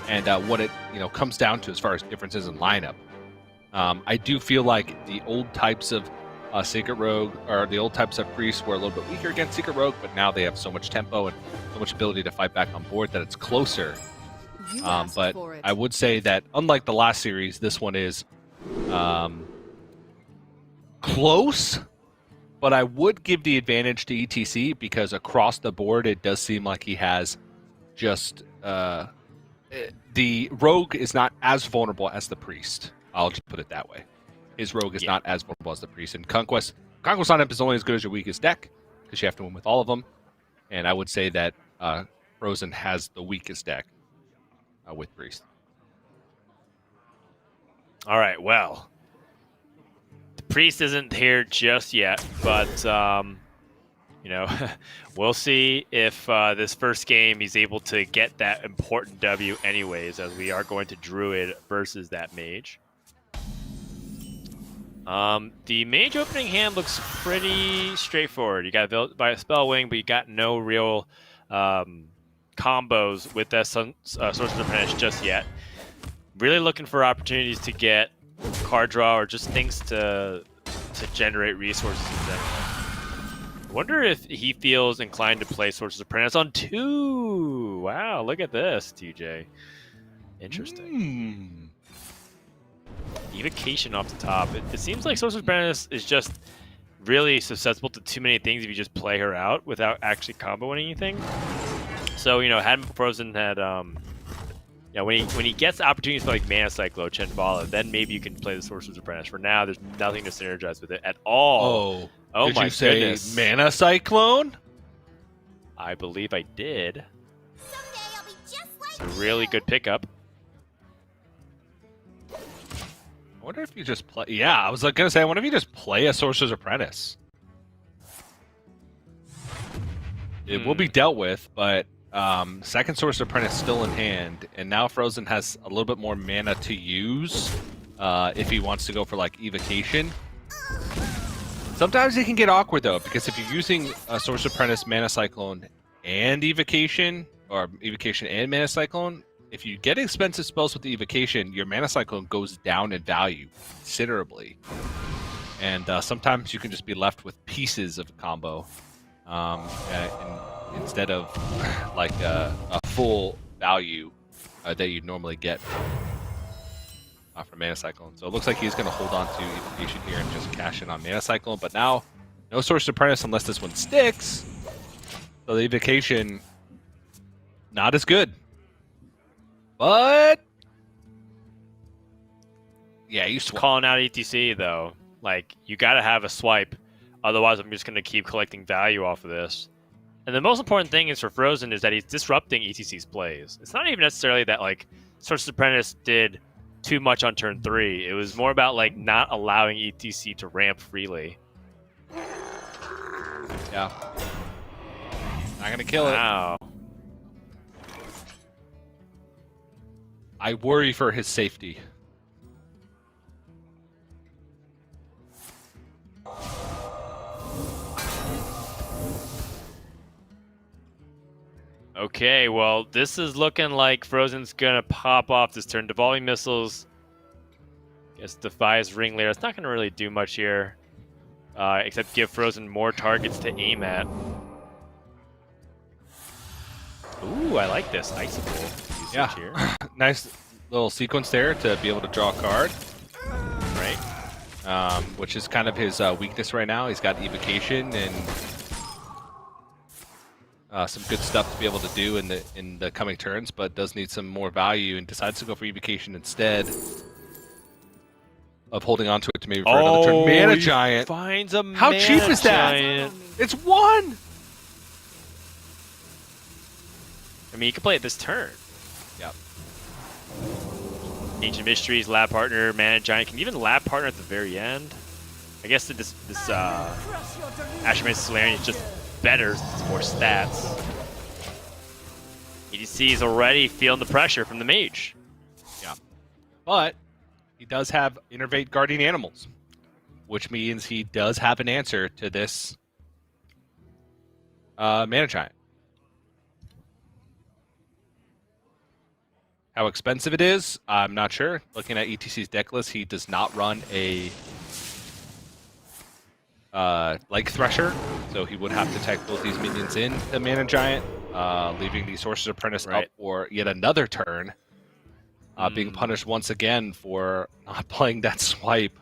and what it comes down to as far as differences in lineup. I do feel like the old types of Secret Rogue, or the old types of Priest, were a little bit weaker against Secret Rogue, but now they have so much tempo and so much ability to fight back on board that it's closer. But I would say that unlike the last series, this one is close, but I would give the advantage to ETC because across the board it does seem like he has just the Rogue is not as vulnerable as the Priest. I'll just put it that way. His Rogue is not as vulnerable as the Priest. And Conquest lineup is only as good as your weakest deck because you have to win with all of them. And I would say that Fr0zen has the weakest deck with Priest. All right, well, the Priest isn't here just yet, but we'll see if this first game he's able to get that important W anyways, as we are going to Druid versus that Mage. The Mage opening hand looks pretty straightforward. You got built by a Spell Wing, but you got no real combos with that Sorcerer's Apprentice just yet. Really looking for opportunities to get card draw or just things to generate resources in general. I wonder if he feels inclined to play Sorcerer's Apprentice on 2. Wow, look at this, TJ. Interesting. Evocation off the top. It seems like Sorcerer's Apprentice is just really susceptible to too many things if you just play her out without actually comboing anything. So, had Fr0zen had, when he gets opportunities for like Mana Cyclo, Chenvala, then maybe you can play the Sorcerer's Apprentice. For now, there's nothing to synergize with it at all. Oh did my you say goodness. Mana Cyclone? I believe I did. It's a really good pickup. I wonder if you just play... Yeah, I was going to say, I wonder if you just play a Sorcerer's Apprentice. It will be dealt with, but second Sorcerer's Apprentice still in hand, and now Fr0zen has a little bit more mana to use if he wants to go for, like, Evocation. Sometimes it can get awkward, though, because if you're using a Sorcerer's Apprentice, Mana Cyclone, and Evocation, or Evocation and Mana Cyclone, if you get expensive spells with the Evocation, your Mana Cyclone goes down in value considerably. And sometimes you can just be left with pieces of a combo instead of like a full value that you'd normally get from Mana Cyclone. So it looks like he's going to hold on to Evocation here and just cash in on Mana Cyclone. But now, no Sorcerer's Apprentice unless this one sticks. So the Evocation, not as good. But yeah, you calling out ETC though. Like, you got to have a swipe, otherwise I'm just going to keep collecting value off of this. And the most important thing is for Fr0zen is that he's disrupting ETC's plays. It's not even necessarily that like Sorcerer's Apprentice did too much on turn 3. It was more about like not allowing ETC to ramp freely. Yeah, not gonna kill it. Wow. I worry for his safety. Okay, well, this is looking like Fr0zen's going to pop off this turn. Devolving Missiles. Guess Defies Ring Layer. It's not going to really do much here. Except give Fr0zen more targets to aim at. Ooh, I like this. Icicle. Yeah, here. Nice little sequence there to be able to draw a card. Right. Which is kind of his weakness right now. He's got Evocation and some good stuff to be able to do in the coming turns, but does need some more value and decides to go for Evocation instead of holding on to it to maybe for another turn. Mana Giant. Finds a How Mana cheap is that? Giant. It's 1! I mean, you can play it this turn. Yep. Ancient Mysteries, Lab Partner, Mana Giant. Can even Lab Partner at the very end? I guess that this Ashman Solarian is just better. It's more stats. EDC is already feeling the pressure from the Mage. Yeah. But he does have Innervate Guardian Animals, which means he does have an answer to this Mana Giant. How expensive it is, I'm not sure. Looking at ETC's deck list, he does not run a Leg Thresher, so he would have to tech both these minions in the Mana Giant, leaving the Sorcerer's Apprentice up for yet another turn, being punished once again for not playing that swipe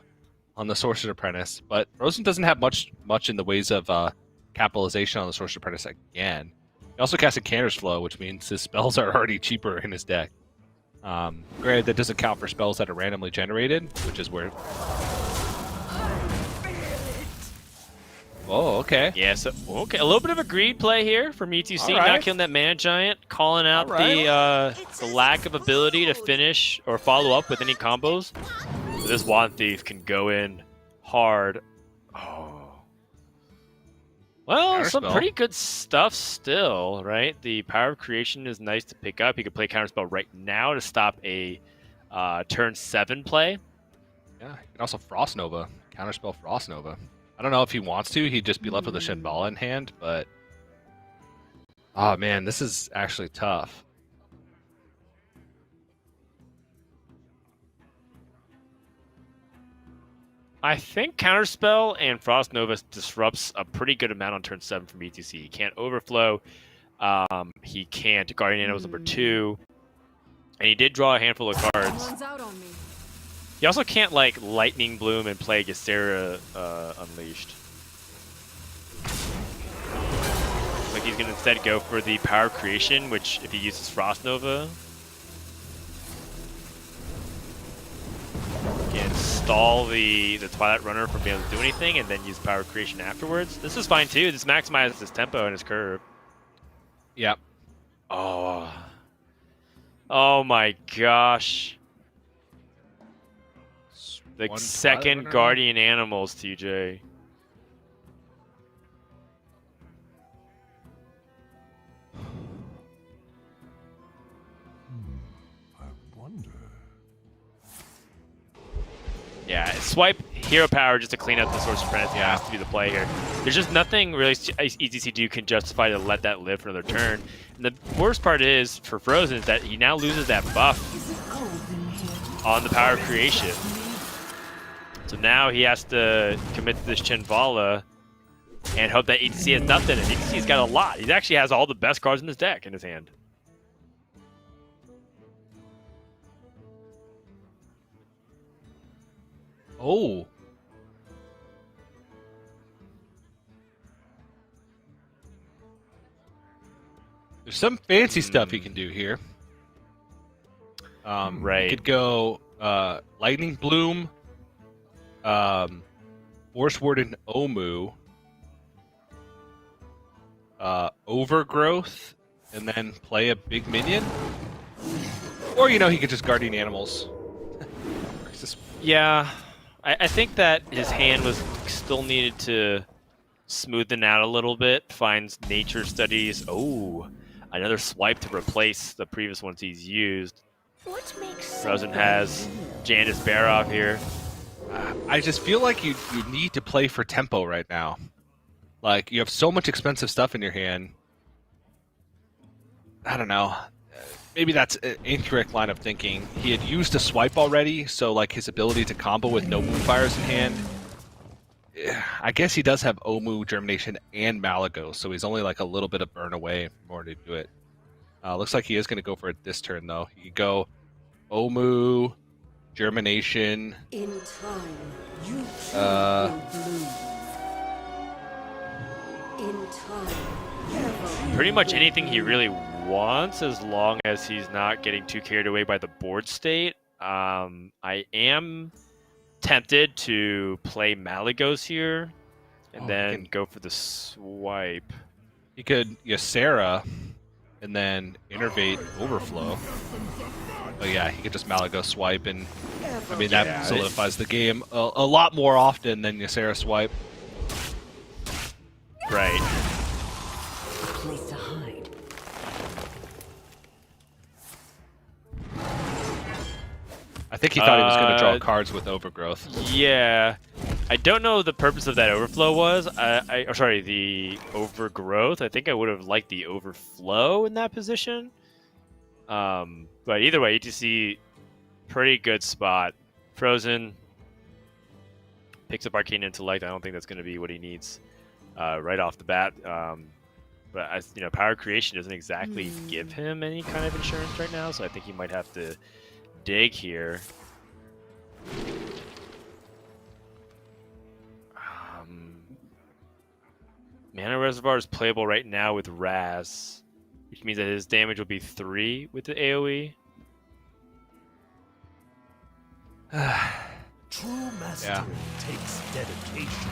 on the Sorcerer's Apprentice. But Fr0zen doesn't have much in the ways of capitalization on the Sorcerer's Apprentice again. He also casted Canter's Flow, which means his spells are already cheaper in his deck. Granted, that doesn't count for spells that are randomly generated, which is where... Oh, okay. Yeah, so okay, a little bit of a greed play here from ETC, Right. not killing that Mana Giant, calling out the lack of ability to finish or follow up with any combos. So this Wand Thief can go in hard. Oh. Well, some pretty good stuff still, right? The Power of Creation is nice to pick up. He could play Counterspell right now to stop a turn 7 play. Yeah, he can also Frost Nova, Counterspell Frost Nova. I don't know if he wants to. He'd just be left with a Shinbala in hand, but... Oh, man, this is actually tough. I think Counterspell and Frost Nova disrupts a pretty good amount on turn 7 from ETC. He can't Overflow. He can't Guardian Animals number 2. And he did draw a handful of cards. He also can't, like, Lightning Bloom and play Ysera Unleashed. Like, he's going to instead go for the Power Creation, which, if he uses Frost Nova, can stall the Twilight Runner from being able to do anything, and then use Power Creation afterwards. This is fine, too. This maximizes his tempo and his curve. Yep. Oh. Oh, my gosh. The second Guardian Animals, TJ. I wonder. Yeah, swipe Hero Power just to clean up the Sorcerer's Apprentice. Yeah, has to be the play here. There's just nothing really ETC do can justify to let that live for another turn. And the worst part is, for Fr0zen, is that he now loses that buff on the Power of Creation. So now he has to commit to this Chinvala and hope that ETC has nothing. And ETC's got a lot. He actually has all the best cards in his deck in his hand. Oh. There's some fancy stuff he can do here. Right. He could go Lightning Bloom, Force Warden Omu, Overgrowth, and then play a big minion. Or, you know, he could just Guardian Animals. Yeah, I think that his hand was still needed to smoothen out a little bit. Finds Nature Studies. Oh, another swipe to replace the previous ones he's used. Fr0zen has Jandis Barov here. I just feel like you need to play for tempo right now. Like, you have so much expensive stuff in your hand. I don't know. Maybe that's an incorrect line of thinking. He had used a swipe already, so like his ability to combo with no Moonfires in hand. I guess he does have Omu, Germination, and Malagos, so he's only like a little bit of burn away in order to do it. Looks like he is going to go for it this turn, though. He could go Omu, Germination. In time, you will bloom. In time, Pretty much anything he really wants, as long as he's not getting too carried away by the board state. I am tempted to play Malagos here and then go for the swipe. He could Ysera and then Innervate Overflow. But yeah, he could just Malagos swipe, and I mean that solidifies the game a lot more often than Ysera swipe. Right. place to hide. I think he thought he was going to draw cards with Overgrowth. Yeah. I don't know what the purpose of that overflow was. Sorry, the overgrowth. I think I would have liked the overflow in that position. But either way, ETC, pretty good spot. Fr0zen picks up Arcane Intellect. I don't think that's going to be what he needs right off the bat. But as you know, Power Creation doesn't exactly give him any kind of insurance right now, so I think he might have to dig here. Mana Reservoir is playable right now with Raz, which means that his damage will be 3 with the AoE. True mastery takes dedication.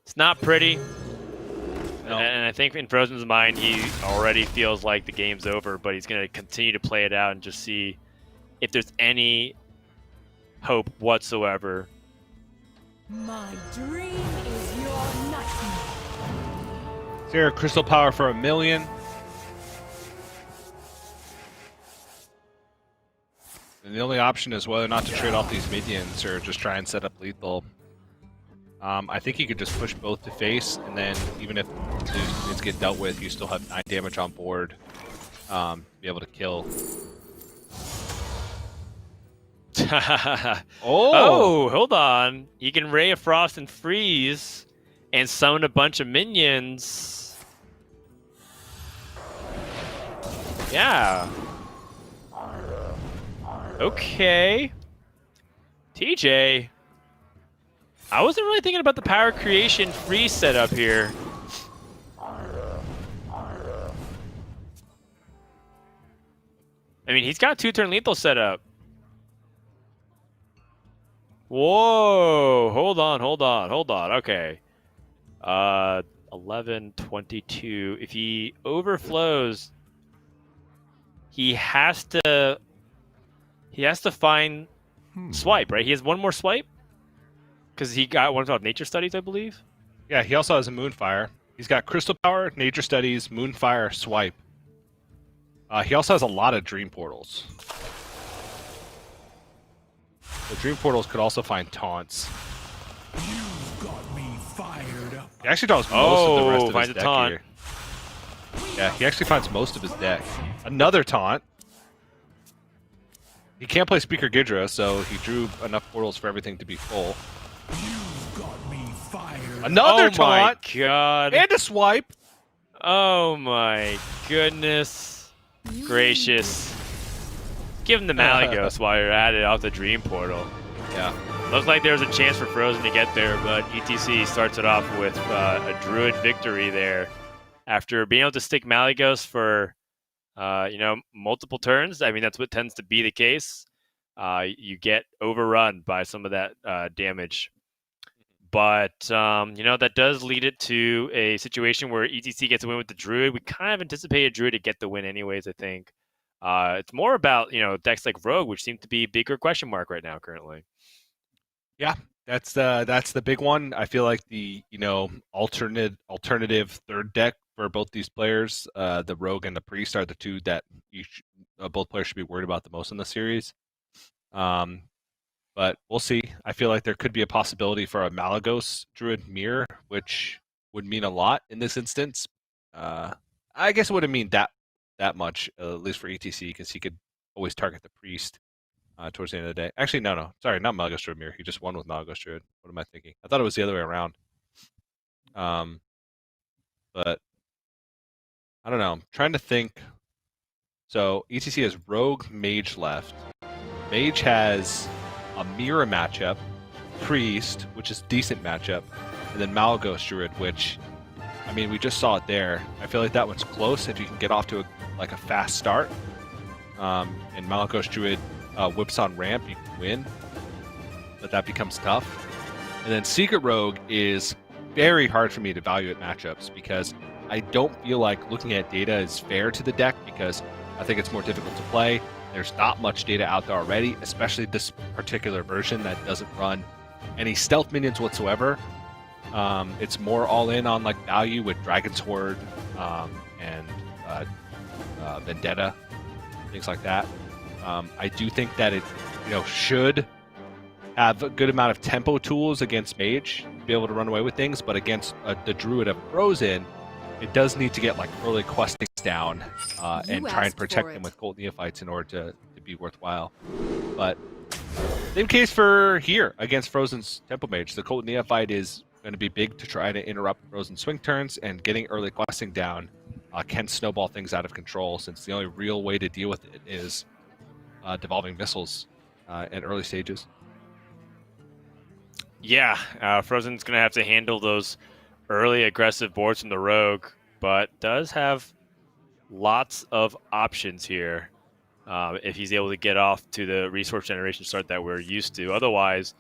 It's not pretty. No. And I think in Fr0zen's mind, he already feels like the game's over, but he's going to continue to play it out and just see if there's any hope whatsoever. My dream is your nightmare. Here, Crystal Power for 1 million. And the only option is whether or not to trade off these minions or just try and set up lethal. I think you could just push both to face, and then even if these minions get dealt with, you still have 9 damage on board. Be able to kill. Oh, hold on. He can Ray of Frost and freeze and summon a bunch of minions. Yeah. Okay. TJ. I wasn't really thinking about the Power Creation freeze setup here. I mean, he's got 2-turn lethal set up. Whoa, hold on. Okay. 11:22. If he overflows, he has to find swipe, right? He has one more swipe? Because he got one of Nature Studies, I believe. Yeah, he also has a Moonfire. He's got Crystal Power, Nature Studies, Moonfire, Swipe. He also has a lot of Dream Portals. The Dream Portals could also find taunts. You've got me fired up. He actually does most of the rest of finds his a deck taunt. here. Yeah, he actually finds most of his deck. Another taunt. He can't play Speaker Gidra, so he drew enough portals for everything to be full. You've got me fired. Another Oh taunt! my god. And a swipe! Oh my goodness gracious. Give him the Malygos while you're at it off the Dream Portal. Yeah. Looks like there's a chance for Fr0zen to get there, but ETC starts it off with a Druid victory there. After being able to stick Malygos for, multiple turns, I mean, that's what tends to be the case. You get overrun by some of that damage. But, that does lead it to a situation where ETC gets a win with the Druid. We kind of anticipated Druid to get the win anyways, I think. It's more about, decks like Rogue, which seem to be a bigger question mark right now currently. Yeah, that's the big one. I feel like the, alternative third deck for both these players, the Rogue and the Priest, are the two that both players should be worried about the most in the series. But we'll see. I feel like there could be a possibility for a Malygos Druid mirror, which would mean a lot in this instance. I guess it wouldn't mean that much, at least for ETC, because he could always target the Priest towards the end of the day. Actually, no. Sorry, not Malygos Druid mirror. He just won with Malygos Druid. What am I thinking? I thought it was the other way around. But I don't know. I'm trying to think. So ETC has Rogue, Mage left. Mage has a mirror matchup, Priest, which is a decent matchup, and then Malygos Druid, which, I mean, we just saw it there. I feel like that one's close if you can get off to a fast start. And Malygos Druid whips on ramp, you can win, but that becomes tough. And then Secret Rogue is very hard for me to evaluate matchups because I don't feel like looking at data is fair to the deck because I think it's more difficult to play. There's not much data out there already, especially this particular version that doesn't run any stealth minions whatsoever. It's more all in on value with Dragon's Horde and Vendetta, things like that. I do think that it should have a good amount of tempo tools against Mage, be able to run away with things, but against the Druid of Fr0zen, it does need to get like early questings down and try and asked protect for them it. with Gold Neophytes in order to be worthwhile. But same case for here against Fr0zen's Temple Mage. The Cold Neophyte is going to be big to try to interrupt Fr0zen's swing turns, and getting early questing down can snowball things out of control, since the only real way to deal with it is devolving missiles in early stages. Yeah, Fr0zen's going to have to handle those early aggressive boards from the Rogue, but does have lots of options here if he's able to get off to the resource generation start that we're used to. Otherwise,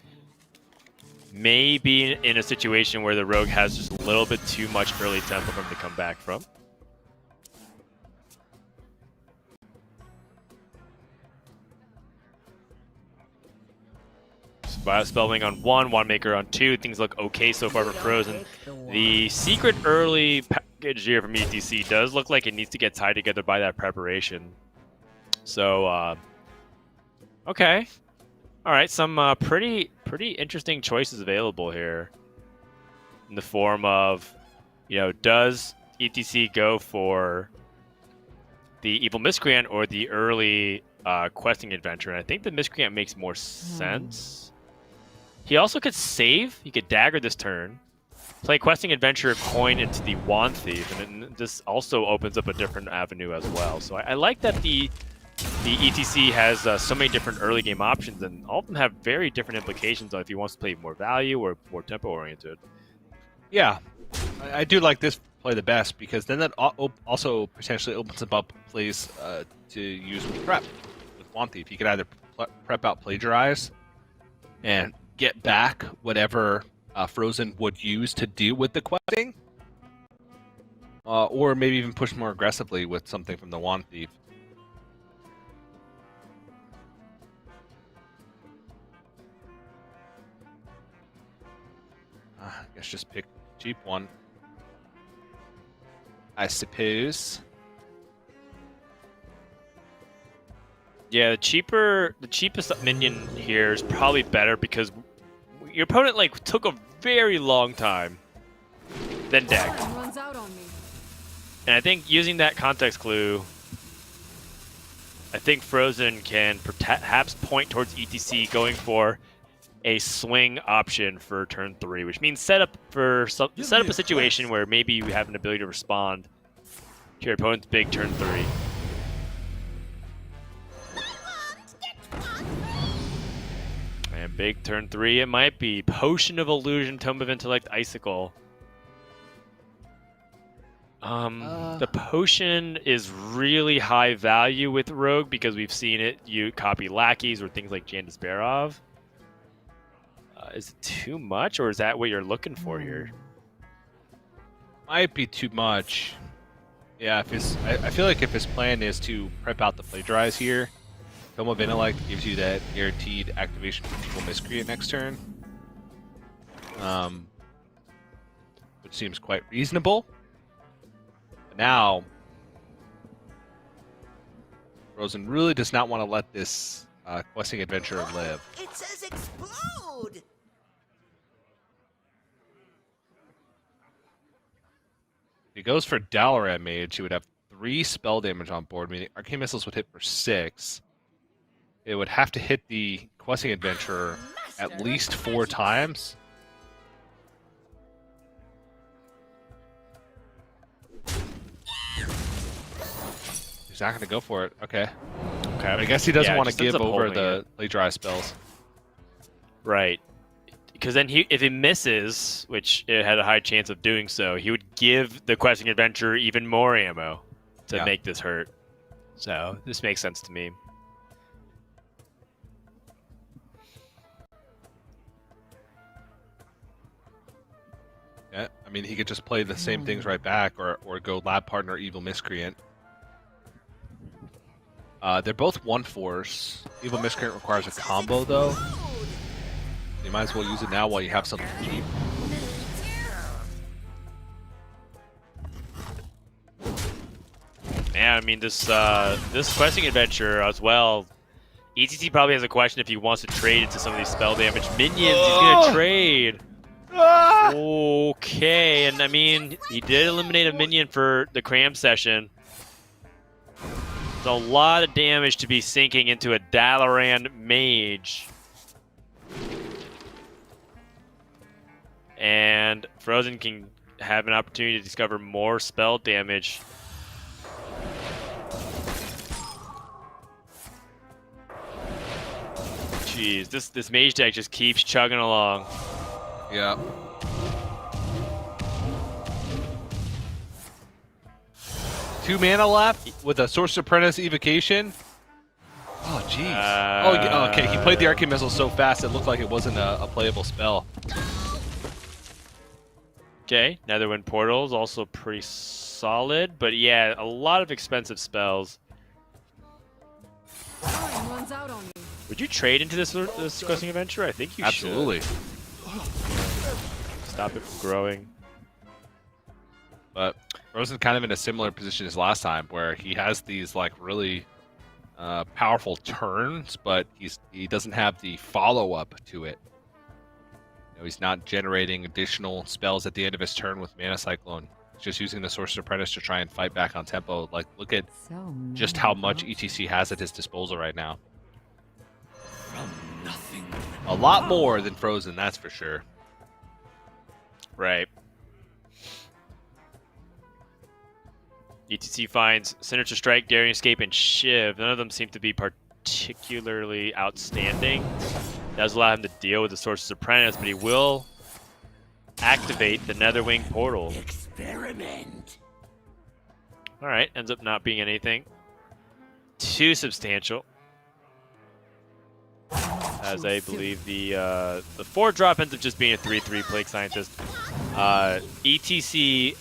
maybe in a situation where the Rogue has just a little bit too much early tempo for him to come back from. Spellwing on 1, Wandmaker on 2. Things look okay so far for Fr0zen. The secret early package here from ETC does look like it needs to get tied together by that preparation. So, okay. All right, some pretty interesting choices available here in the form of, does ETC go for the Evil Miscreant or the early questing adventure? And I think the Miscreant makes more sense. He also could save. He could dagger this turn, play questing adventure, coin into the Wand Thief, and this also opens up a different avenue as well. So I like that the ETC has so many different early game options, and all of them have very different implications on if he wants to play more value or more tempo oriented. Yeah, I do like this play the best, because then that also potentially opens up plays to use with prep with Wand Thief. He could either prep out Plagiarize and get back whatever Fr0zen would use to deal with the questing, or maybe even push more aggressively with something from the Wand Thief. I guess just pick a cheap one, I suppose. Yeah, the cheapest minion here is probably better, because your opponent took a very long time, then deck. Runs out on me. And I think using that context clue, I think Fr0zen can perhaps point towards ETC going for a swing option for turn 3, which means set up a situation where maybe you have an ability to respond to your opponent's big turn 3. And big turn 3, it might be Potion of Illusion, Tome of Intellect, Icicle. The potion is really high value with Rogue, because we've seen it. You copy lackeys or things like Jan Desperov. Is it too much, or is that what you're looking for here? Might be too much. Yeah, I feel like if his plan is to prep out the Plagiarize here, Tome of Intellect gives you that guaranteed activation for Evil Miscreant next turn, which seems quite reasonable. But now, Fr0zen really does not want to let this questing adventure live. It says explode! If he goes for Dalaran Mage, he would have 3 spell damage on board, meaning Arcane Missiles would hit for 6. It would have to hit the questing adventurer at least 4 times. He's not going to go for it. Okay. I guess he doesn't want to give over the Plagiarize spells. Right. Because then if he misses, which it had a high chance of doing so, he would give the questing adventurer even more ammo to make this hurt. So this makes sense to me. Yeah, I mean, he could just play the same things right back, or go Lab Partner Evil Miscreant. They're both 1/4s. Evil Miscreant requires a combo, though. You might as well use it now while you have something cheap. Yeah, I mean, this questing adventure as well, ETC probably has a question if he wants to trade into some of these spell damage minions. He's going to trade. Okay, and I mean, he did eliminate a minion for the cram session. It's a lot of damage to be sinking into a Dalaran mage. And Fr0zen can have an opportunity to discover more spell damage. Jeez, this mage deck just keeps chugging along. Yeah. Two mana left with a Sorcerer Apprentice evocation. Oh, jeez. Okay. He played the Arcane Missile so fast it looked like it wasn't a playable spell. Okay, Netherwind Portal is also pretty solid, but yeah, a lot of expensive spells. Time runs out on you. Would you trade into this Questing Adventure? I think you Absolutely. should. Stop it from growing. But Fr0zen kind of in a similar position as last time, where he has these like really powerful turns, but he doesn't have the follow-up to it. You know, he's not generating additional spells at the end of his turn with Mana Cyclone. He's just using the Sorcerer Apprentice to try and fight back on tempo. Like, look at just how much ETC has at his disposal right now. From nothing. A lot more than Fr0zen, that's for sure. Right. ETC finds Sinister Strike, Daring Escape, and Shiv. None of them seem to be particularly outstanding. That does allow him to deal with the Sorcerer's Apprentice, but he will activate the Netherwing Portal. Experiment. Alright, ends up not being anything too substantial. As I believe the 4-drop ends up just being a 3/3 Plague Scientist. ETC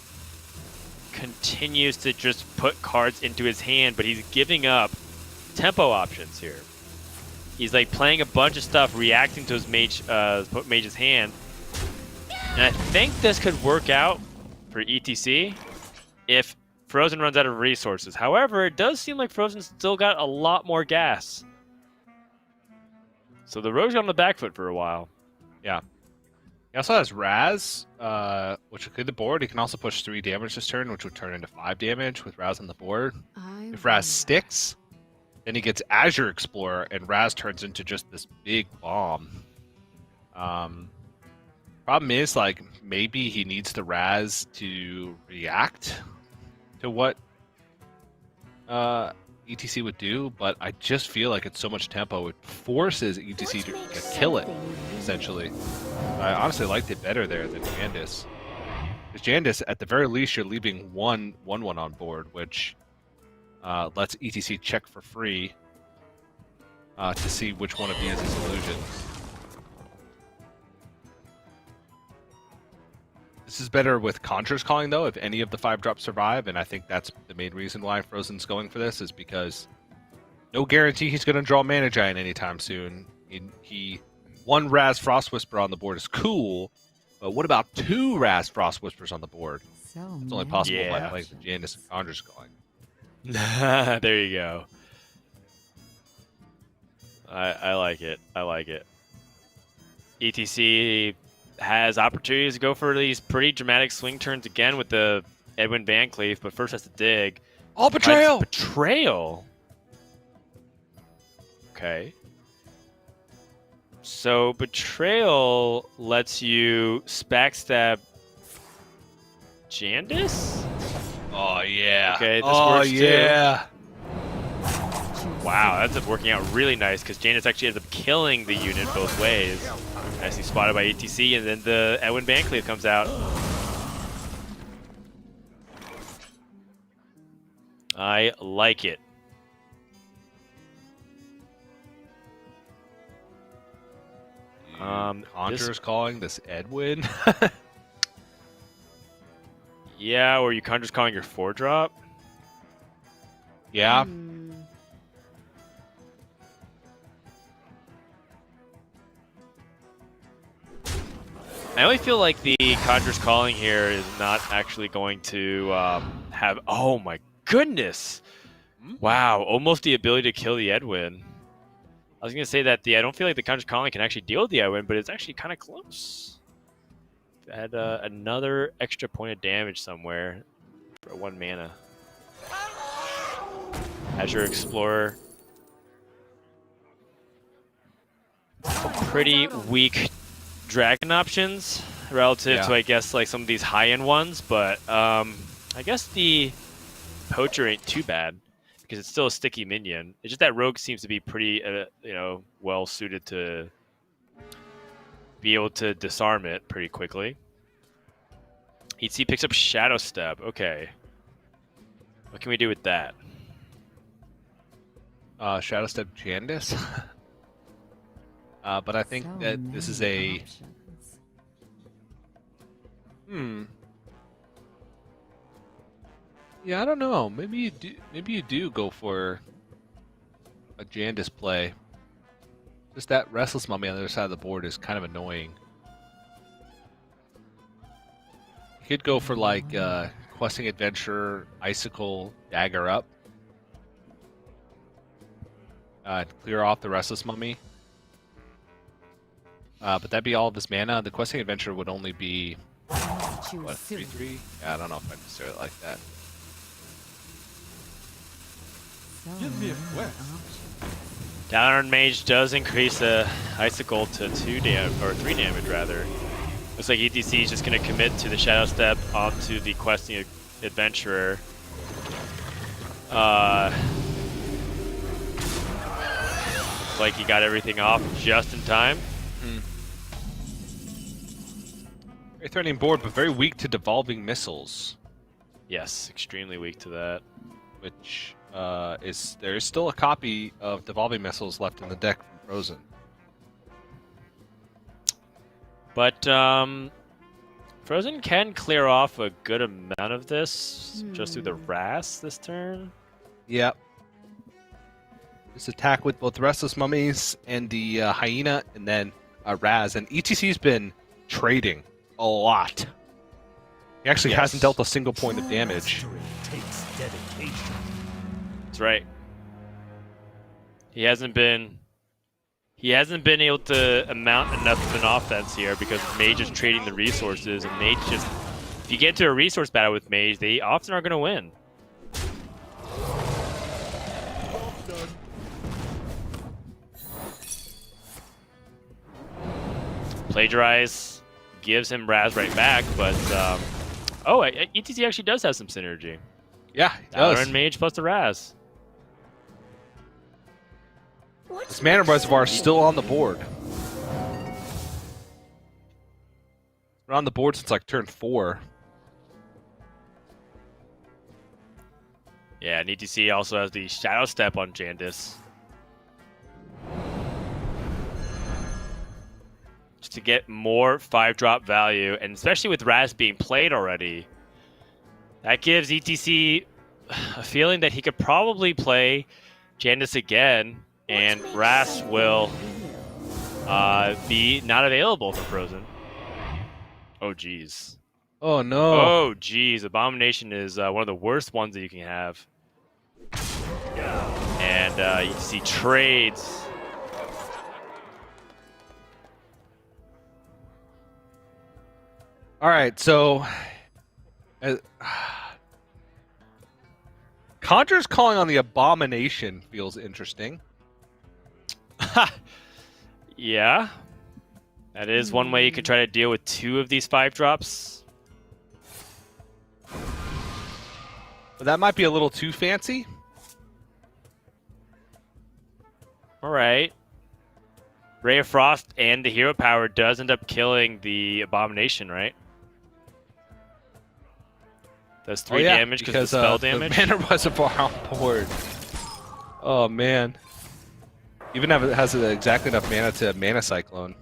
continues to just put cards into his hand, but he's giving up tempo options here. He's like playing a bunch of stuff, reacting to his mage's hand. And I think this could work out for ETC if Fr0zen runs out of resources. However, it does seem like Fr0zen's still got a lot more gas. So the Rogue's on the back foot for a while. Yeah. He also has Raz, which will clear the board. He can also push 3 damage this turn, which would turn into 5 damage with Raz on the board. If Raz sticks, then he gets Azure Explorer, and Raz turns into just this big bomb. Problem is, like, maybe he needs the Raz to react to what ETC would do, but I just feel like it's so much tempo. It forces ETC to kill it, essentially. I honestly liked it better there than Jandis. Because Jandis, at the very least, you're leaving 1/1 on board, which lets ETC check for free to see which one of these is illusion. This is better with Conjurer's Calling, though, if any of the 5-drops survive, and I think that's the main reason why Fr0zen's going for this, is because no guarantee he's going to draw Mana Giant anytime soon. One Raz Frost Whisper on the board is cool, but what about 2 Raz Frost Whispers on the board? It's only possible by playing the Jandis and Conjurer's Calling. There you go. I like it. I like it. ETC has opportunities to go for these pretty dramatic swing turns again with the Edwin Van Cleef, but first has to dig. Oh, Betrayal! Betrayal! Okay. So Betrayal lets you backstab Jandis? Oh, yeah. Okay, this works yeah. too. Wow, that's working out really nice because Jandis actually ends up killing the unit both ways. Nicely spotted by ETC, and then the Edwin Van Cleef comes out. I like it. Conjurer's Calling, this Edwin. Yeah, or you Conjurer's Calling your 4-drop. Yeah. I only feel like the Conjurer's Calling here is not actually going to have... Oh my goodness! Wow, almost the ability to kill the Edwin. I was going to say that I don't feel like the Conjurer's Calling can actually deal with the Edwin, but it's actually kind of close. Add another extra point of damage somewhere for 1 mana. Azure Explorer. Pretty weak dragon options relative to, I guess, like some of these high-end ones, but I guess the Poacher ain't too bad because it's still a sticky minion. It's just that Rogue seems to be pretty, well suited to be able to disarm it pretty quickly. ETC picks up Shadow Step. Okay. What can we do with that? Shadow Step Jandis. But I think that this is a... Yeah, I don't know. Maybe you do go for a Jandis play. Just that Restless Mummy on the other side of the board is kind of annoying. You could go for like Questing Adventure, Icicle, Dagger up. Clear off the Restless Mummy. But that'd be all of his mana. The Questing Adventure would only be, what, 3/3? Yeah, I don't know if I necessarily like that. Give me a quest. Dalaran Mage does increase the Icicle to 2 damage, or 3 damage rather. Looks like ETC is just going to commit to the Shadow Step onto the Questing Adventurer. Looks like he got everything off just in time. Very threatening board, but very weak to Devolving Missiles. Yes, extremely weak to that. Which there is still a copy of Devolving Missiles left in the deck from Fr0zen. But Fr0zen can clear off a good amount of this just through the Ras this turn. Yep. This attack with both Restless Mummies and the Hyena, and then Raz. And ETC's been trading a lot. He actually hasn't dealt a single point of damage. Takes dedication. That's right. He hasn't been able to amount enough of an offense here because Mage is trading the resources, and Mage just, if you get into a resource battle with Mage, they often are going to win. Plagiarize gives him Raz right back, but ETC actually does have some synergy. Yeah, he does. Dalaran Mage plus the Raz. This Mana Reservoir is still on the board. Been on the board since like turn 4. Yeah, and ETC also has the Shadow Step on Jandis. Just to get more 5-drop value, and especially with Raz being played already, that gives ETC a feeling that he could probably play Jandis again, and Raz will be not available for Fr0zen. Oh, jeez. Oh, no. Oh, jeez. Abomination is one of the worst ones that you can have. And you see trades. All right, so Conjur's calling on the Abomination feels interesting. Yeah. That is one way you could try to deal with 2 of these 5-drops. But that might be a little too fancy. All right. Ray of Frost and the Hero Power does end up killing the Abomination, right? Does 3 damage because of the spell damage? The Mana Reservoir on board. Oh, man. Even if it has exactly enough mana to Mana Cyclone.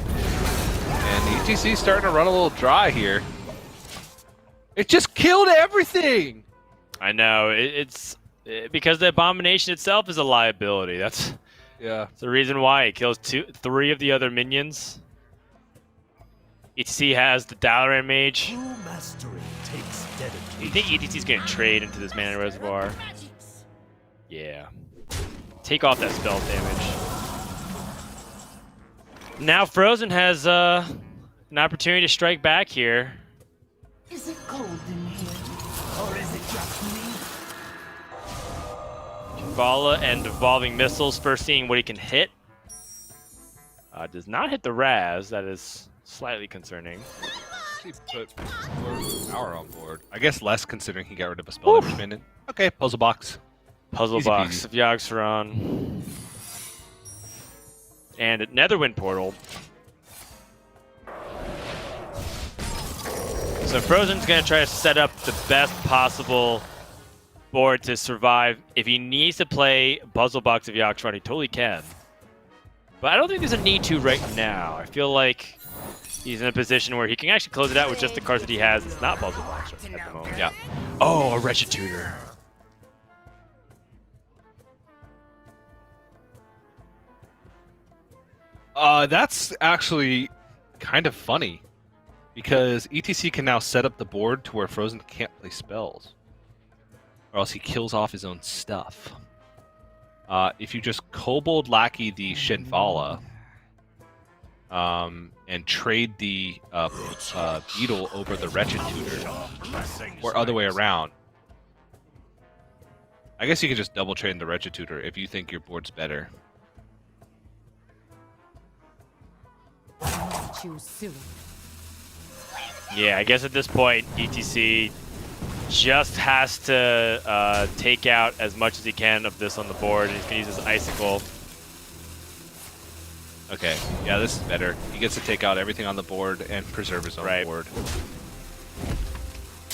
And ETC's starting to run a little dry here. It just killed everything! I know. It's because the Abomination itself is a liability. That's the reason why it kills 3 of the other minions. ETC has the Dalaran Mage. True mastery takes dedication. You think ETC's going to trade into this Mana Reservoir? Yeah. Take off that spell damage. Now Fr0zen has an opportunity to strike back here. Is it cold in here? Or is it just me? Vala and evolving missiles, first seeing what he can hit. Does not hit the Raz, that is slightly concerning. He put more power on board. I guess less considering he got rid of a spell damage minion. Okay, puzzle box. Puzzle Easy box peasy. of Yogg-Saron. And Netherwind portal. So Fr0zen's going to try to set up the best possible board to survive. If he needs to play Puzzle Box of Yogg-Saron, he totally can. But I don't think there's a need to right now. I feel like he's in a position where he can actually close it out with just the cards that he has. It's not Puzzle Box at the moment. Yeah. Oh, a Wretched Tutor. That's actually kind of funny because ETC can now set up the board to where Fr0zen can't play spells, or else he kills off his own stuff. If you just Kobold Lackey the Shenvala, and trade the Beetle over the Wretched Tutor, or other way around. I guess you could just double trade the Wretched Tutor if you think your board's better. Too soon. Yeah, I guess at this point, ETC just has to take out as much as he can of this on the board, and he's going to use his Icicle. Okay, yeah, this is better. He gets to take out everything on the board and preserve his own board.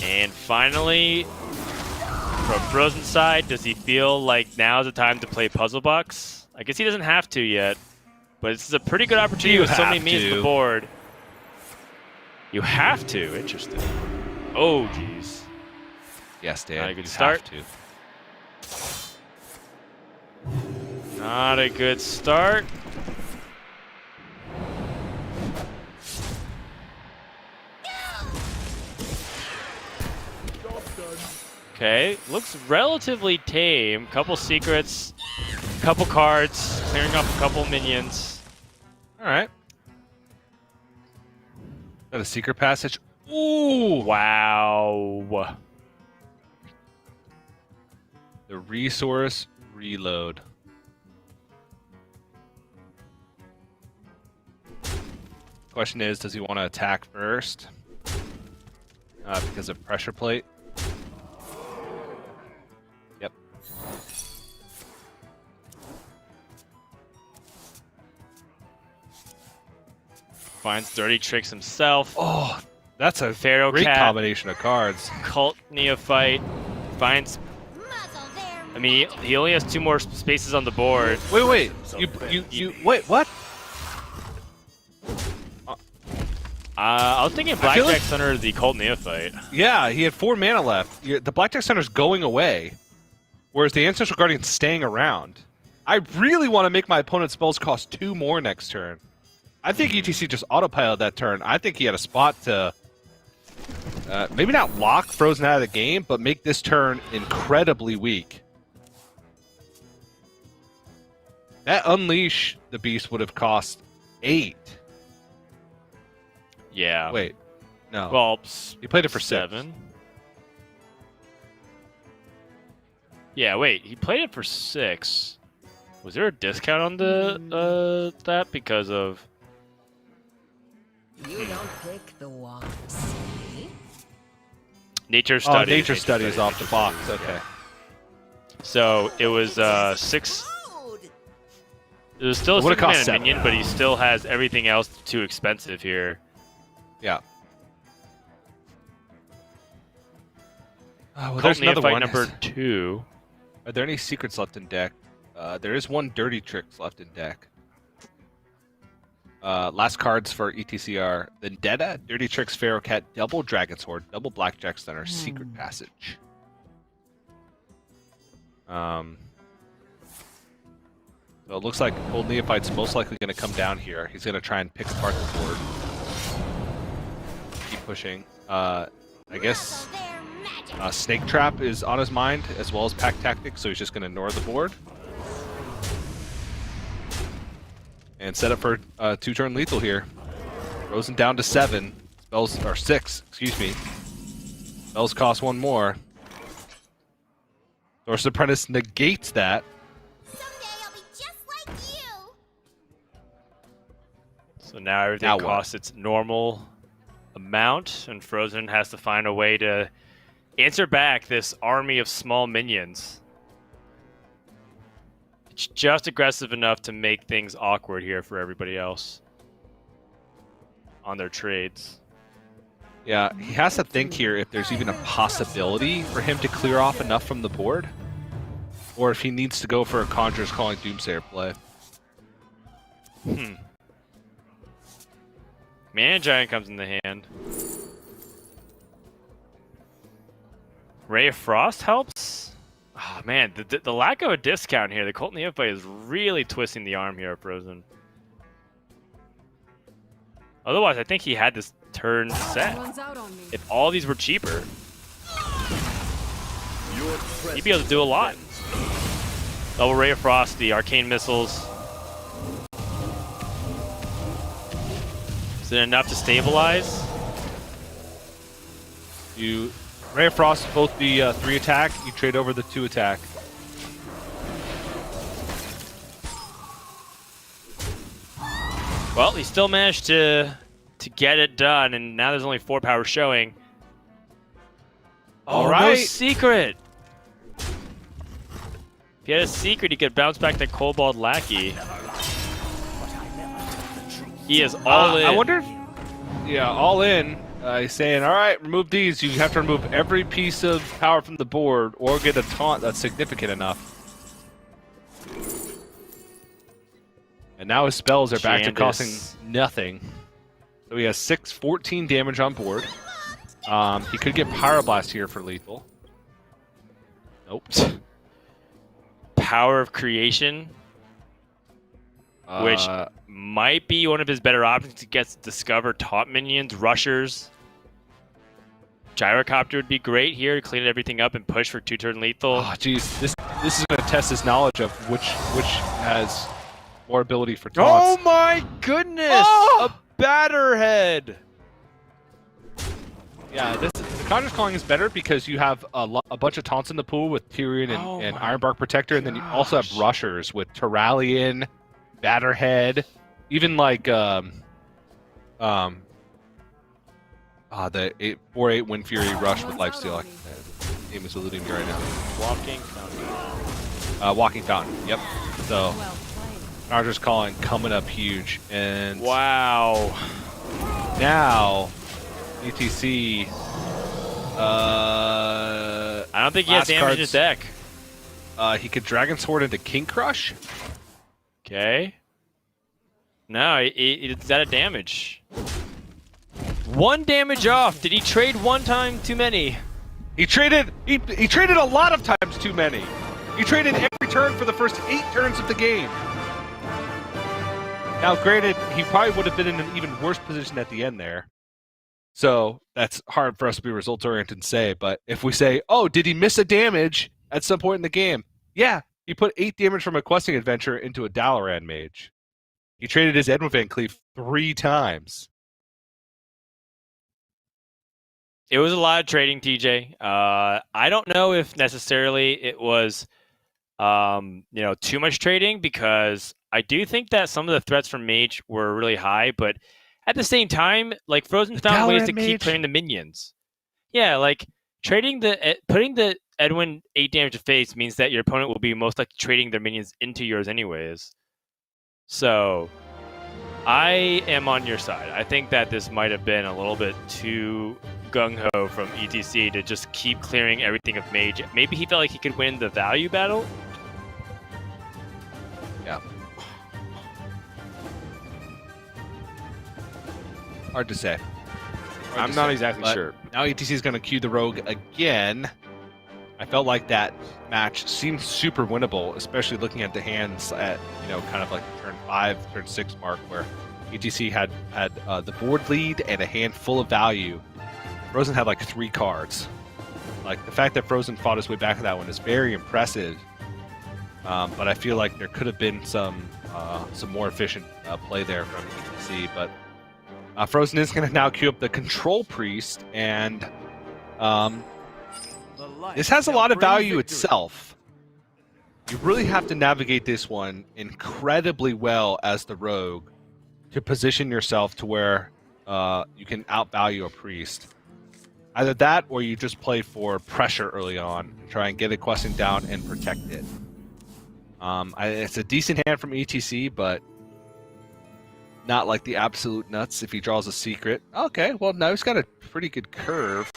And finally, from Fr0zen's side, does he feel like now is the time to play Puzzle Box? I guess he doesn't have to yet, but this is a pretty good opportunity with so many means on the board. You have to? Interesting. Oh, jeez. Yes, Dan. Not a good start. Not a good start. Okay, looks relatively tame. Couple secrets, couple cards, clearing off a couple minions. All right. Got a secret passage. Ooh! Wow. The resource reload. Question is, does he want to attack first? Because of pressure plate. Yep. Finds Dirty Tricks himself. Oh, that's a Pharaoh great Cat. combination of cards. Cult Neophyte. Finds... Muzzle there. I mean, he only has 2 more spaces on the board. Wait. Wait, what? I was thinking I feel Blackjack like- Center the Cult Neophyte. Yeah, he had 4 mana left. The Blackjack Center's going away, whereas the Ancestral Guardian's staying around. I really want to make my opponent's spells cost 2 more next turn. I think ETC just autopilot that turn. I think he had a spot to maybe not lock Fr0zen out of the game, but make this turn incredibly weak. That Unleash the Beast would have cost 8. Yeah. Wait, no. Well, He played it for 7. Yeah, wait. He played it for 6. Was there a discount on the that because of? You don't pick the ones. Nature Oh, Study. Nature Study is off the box. Okay. So it was 6. Explode. It was still a It would've 6 mana cost 7. minion, but he still has everything else too expensive here. Yeah. Well, Cult there's another Neophyte one. number 2. Are there any secrets left in deck? There is 1 Dirty Tricks left in deck. Last cards for ETC are Vendetta, Dirty Tricks, Pharaoh Cat, Double Dragon Sword, Double Blackjack Center, Secret Passage. So it looks like Old Neophyte's most likely going to come down here. He's going to try and pick apart the board. Keep pushing. I guess Muzzle there, magic. Snake Trap is on his mind, as well as Pack Tactics, so he's just going to ignore the board. and set up for 2-turn lethal here. Fr0zen down to 7. Spells are 6, excuse me. Spells cost 1 more. Sorcerer's Apprentice negates that. Someday I'll be just like you. So now everything Now what? costs its normal amount, and Fr0zen has to find a way to answer back this army of small minions. It's just aggressive enough to make things awkward here for everybody else on their trades. Yeah, he has to think here if there's even a possibility for him to clear off enough from the board, or if he needs to go for a Conjurer's Calling Doomsayer play. Mana Giant comes in the hand. Ray of Frost helps? Oh man, the lack of a discount here, the Cult Neophyte is really twisting the arm here of Fr0zen. Otherwise, I think he had this turn set. Runs out on me. If all these were cheaper, he'd be able to do a lot. Double Ray of Frost, the Arcane Missiles. Is it enough to stabilize? You Ray of Frost, both the 3 attack, you trade over the 2 attack. Well, he still managed to get it done, and now there's only 4 power showing. All No right. secret. If he had a secret, he could bounce back to Kobold Lackey. He is all in. I wonder if, yeah, all in. He's saying, all right, remove these. You have to remove every piece of power from the board or get a taunt that's significant enough. And now his spells are back to costing nothing. So he has 14 damage on board. He could get Pyroblast here for lethal. Nope. Power of Creation, which might be one of his better options to get discover top minions, rushers. Gyrocopter would be great here to clean everything up and push for 2-turn lethal. Oh, geez. This is going to test his knowledge of which has more ability for taunts. Oh my goodness! Oh! A Batterhead! Yeah, the Conjurer's Calling is better because you have a bunch of taunts in the pool with Tyrion and Ironbark Protector, and then you also have rushers with Terralion, Batterhead, even like the 4/8 Wind Fury Rush with Lifesteal. Name is eluding me right now. Walking Fountain. Walking Fountain. Yep. So Well played. Conjurer's Calling coming up huge, and Wow. now ETC. I don't think he has Last damage in his deck. He could Dragon Sword into King Crush. Okay. No, it's out of damage. 1 damage off. Did he trade 1 time too many? He traded a lot of times too many. He traded every turn for the first 8 turns of the game. Now, granted, he probably would have been in an even worse position at the end there. So that's hard for us to be results-oriented and say, but if we say, oh, did he miss a damage at some point in the game? Yeah, he put 8 damage from a questing adventure into a Dalaran mage. He traded his Edwin Van Cleef 3 times. It was a lot of trading, TJ. I don't know if necessarily it was, too much trading, because I do think that some of the threats from Mage were really high, but at the same time, like, Fr0zen found ways to keep playing the minions. Yeah, like putting the Edwin 8 damage to face means that your opponent will be most likely trading their minions into yours anyways. So I am on your side. I think that this might have been a little bit too gung-ho from ETC to just keep clearing everything of Mage. Maybe he felt like he could win the value battle. Yeah. Hard to say. I'm not exactly but sure. Now ETC is going to queue the Rogue again. I felt like that match seemed super winnable, especially looking at the hands at, kind of like turn 5, turn 6 mark, where ETC had the board lead and a hand full of value. Fr0zen had like 3 cards. Like, the fact that Fr0zen fought his way back to that one is very impressive. But I feel like there could have been some some more efficient play there from ETC. But Fr0zen is going to now queue up the Control Priest, and this has a lot of value itself. You really have to navigate this one incredibly well as the rogue to position yourself to where you can outvalue a priest. Either that, or you just play for pressure early on, and try and get a questing down and protect it. It's a decent hand from ETC, but not like the absolute nuts if he draws a secret. Okay, well now he's got a pretty good curve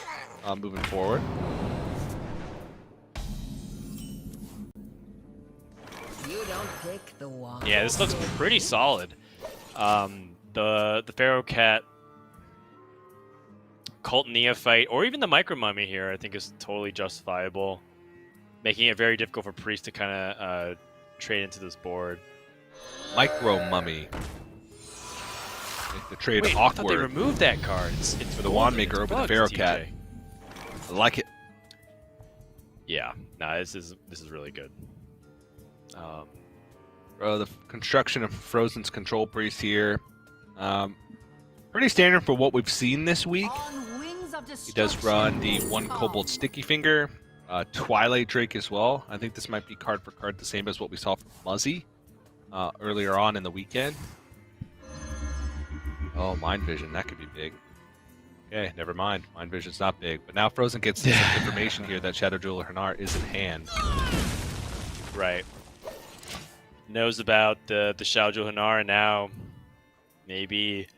moving forward. You don't pick the one. Yeah, this looks pretty solid. The Pharaoh Cat, Cult Neophyte, or even the Micro Mummy here, I think is totally justifiable, making it very difficult for Priest to kind of trade into this board. Micro Mummy. Make the trade Wait, awkward. I thought they removed that card. It's for the Wand Maker over the Pharaoh Cat. I like it. Yeah, no, this is really good. The construction of Fr0zen's Control Priest here. Pretty standard for what we've seen this week. He does run the 1 Kobold Sticky Finger, Twilight Drake as well. I think this might be card for card the same as what we saw from Muzzy earlier on in the weekend. Oh, Mind Vision, that could be big. Okay, never mind. Mind Vision's not big. But now Fr0zen gets some information here that Shadow Jeweler Hanar is in hand. Right. Knows about the Shadow Jeweler Hanar, and now maybe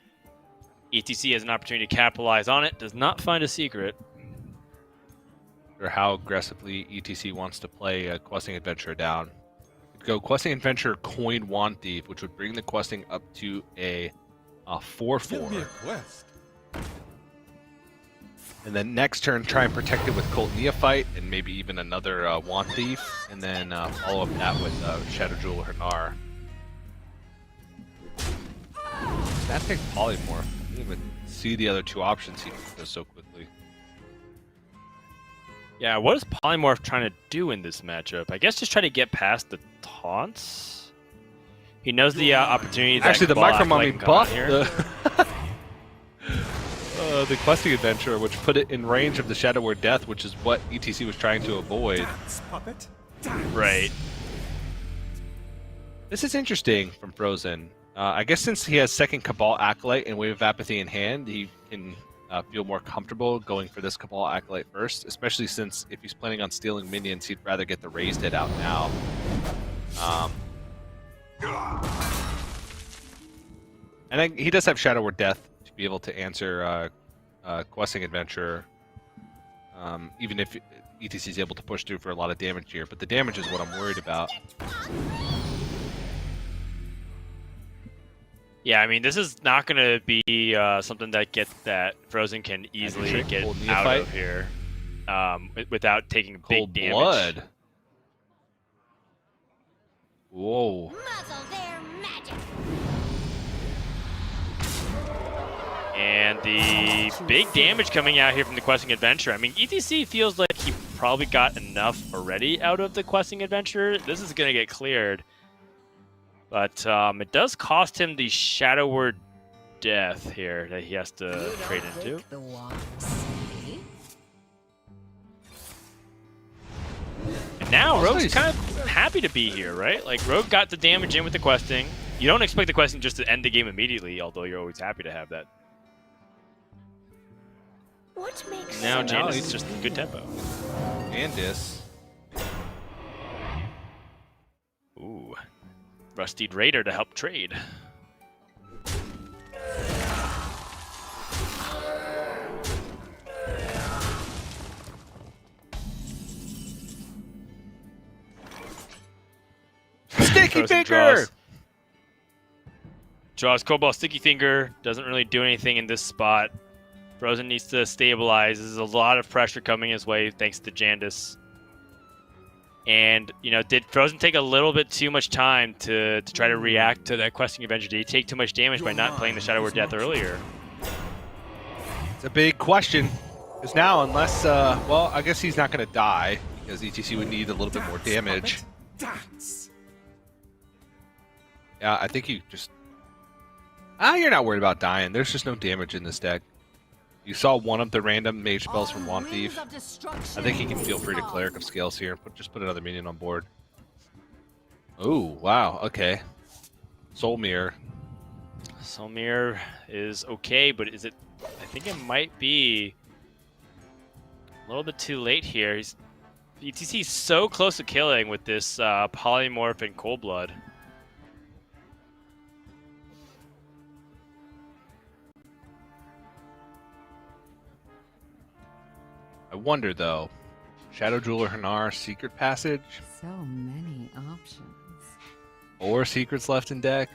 ETC has an opportunity to capitalize on it. Does not find a secret. Or how aggressively ETC wants to play a Questing Adventure down. Could go Questing Adventure, Coin Wand Thief, which would bring the questing up to a 4/4. And then next turn, try and protect it with Cult Neophyte and maybe even another Wand Thief, and then follow up that with Shadow Jeweler Hanar. That picked Polymorph. I didn't even see the other two options he does so quickly. Yeah, what is Polymorph trying to do in this matchup? I guess just try to get past the taunts. He knows the opportunity. Actually, the Micro Mummy buff here. The Questing Adventure, which put it in range of the Shadow Word Death, which is what ETC was trying to avoid. Right. This is interesting from Fr0zen. I guess since he has second Cabal Acolyte and Wave of Apathy in hand, he can feel more comfortable going for this Cabal Acolyte first, especially since if he's planning on stealing minions, he'd rather get the Raised Head out now. And then he does have Shadow Word Death to be able to answer Questing Adventure, even if ETC is able to push through for a lot of damage here. But the damage is what I'm worried about. Yeah, I mean, this is not going to be something that Fr0zen can easily get out of here without taking big damage. Blood. Whoa. Muzzle their magic. And the big damage coming out here from the Questing Adventure. I mean, ETC feels like he probably got enough already out of the Questing Adventure. This is going to get cleared. But it does cost him the Shadow Word Death here that he has to trade into. And now Rogue's kind of happy to be here, right? Like, Rogue got the damage in with the questing. You don't expect the questing just to end the game immediately, although you're always happy to have that. What makes Now sense? Janice is just good tempo. Andis. Ooh. Rustied Raider to help trade. Sticky Finger! Draws Cobalt Sticky Finger. Doesn't really do anything in this spot. Fr0zen needs to stabilize. There's a lot of pressure coming his way thanks to Jandis. And, you know, did Fr0zen take a little bit too much time to try to react to that Questing Adventure? Did he take too much damage by not playing the Shadow Word Death earlier? It's a big question. Because now, unless, well, I guess he's not going to die, because ETC would need a little bit more damage. Yeah, I think you just... you're not worried about dying. There's just no damage in this deck. You saw one of the random mage spells from Wand Thief. I think he can feel free to Cleric of Scales here. Just put another minion on board. Oh, wow. Okay. Soul Mirror. Soul Mirror is okay, but is it... I think it might be a little bit too late here. ETC's so close to killing with this Polymorph and Cold Blood. I wonder, though. Shadow Jeweler Hanar, Secret Passage? So many options. Or secrets left in deck?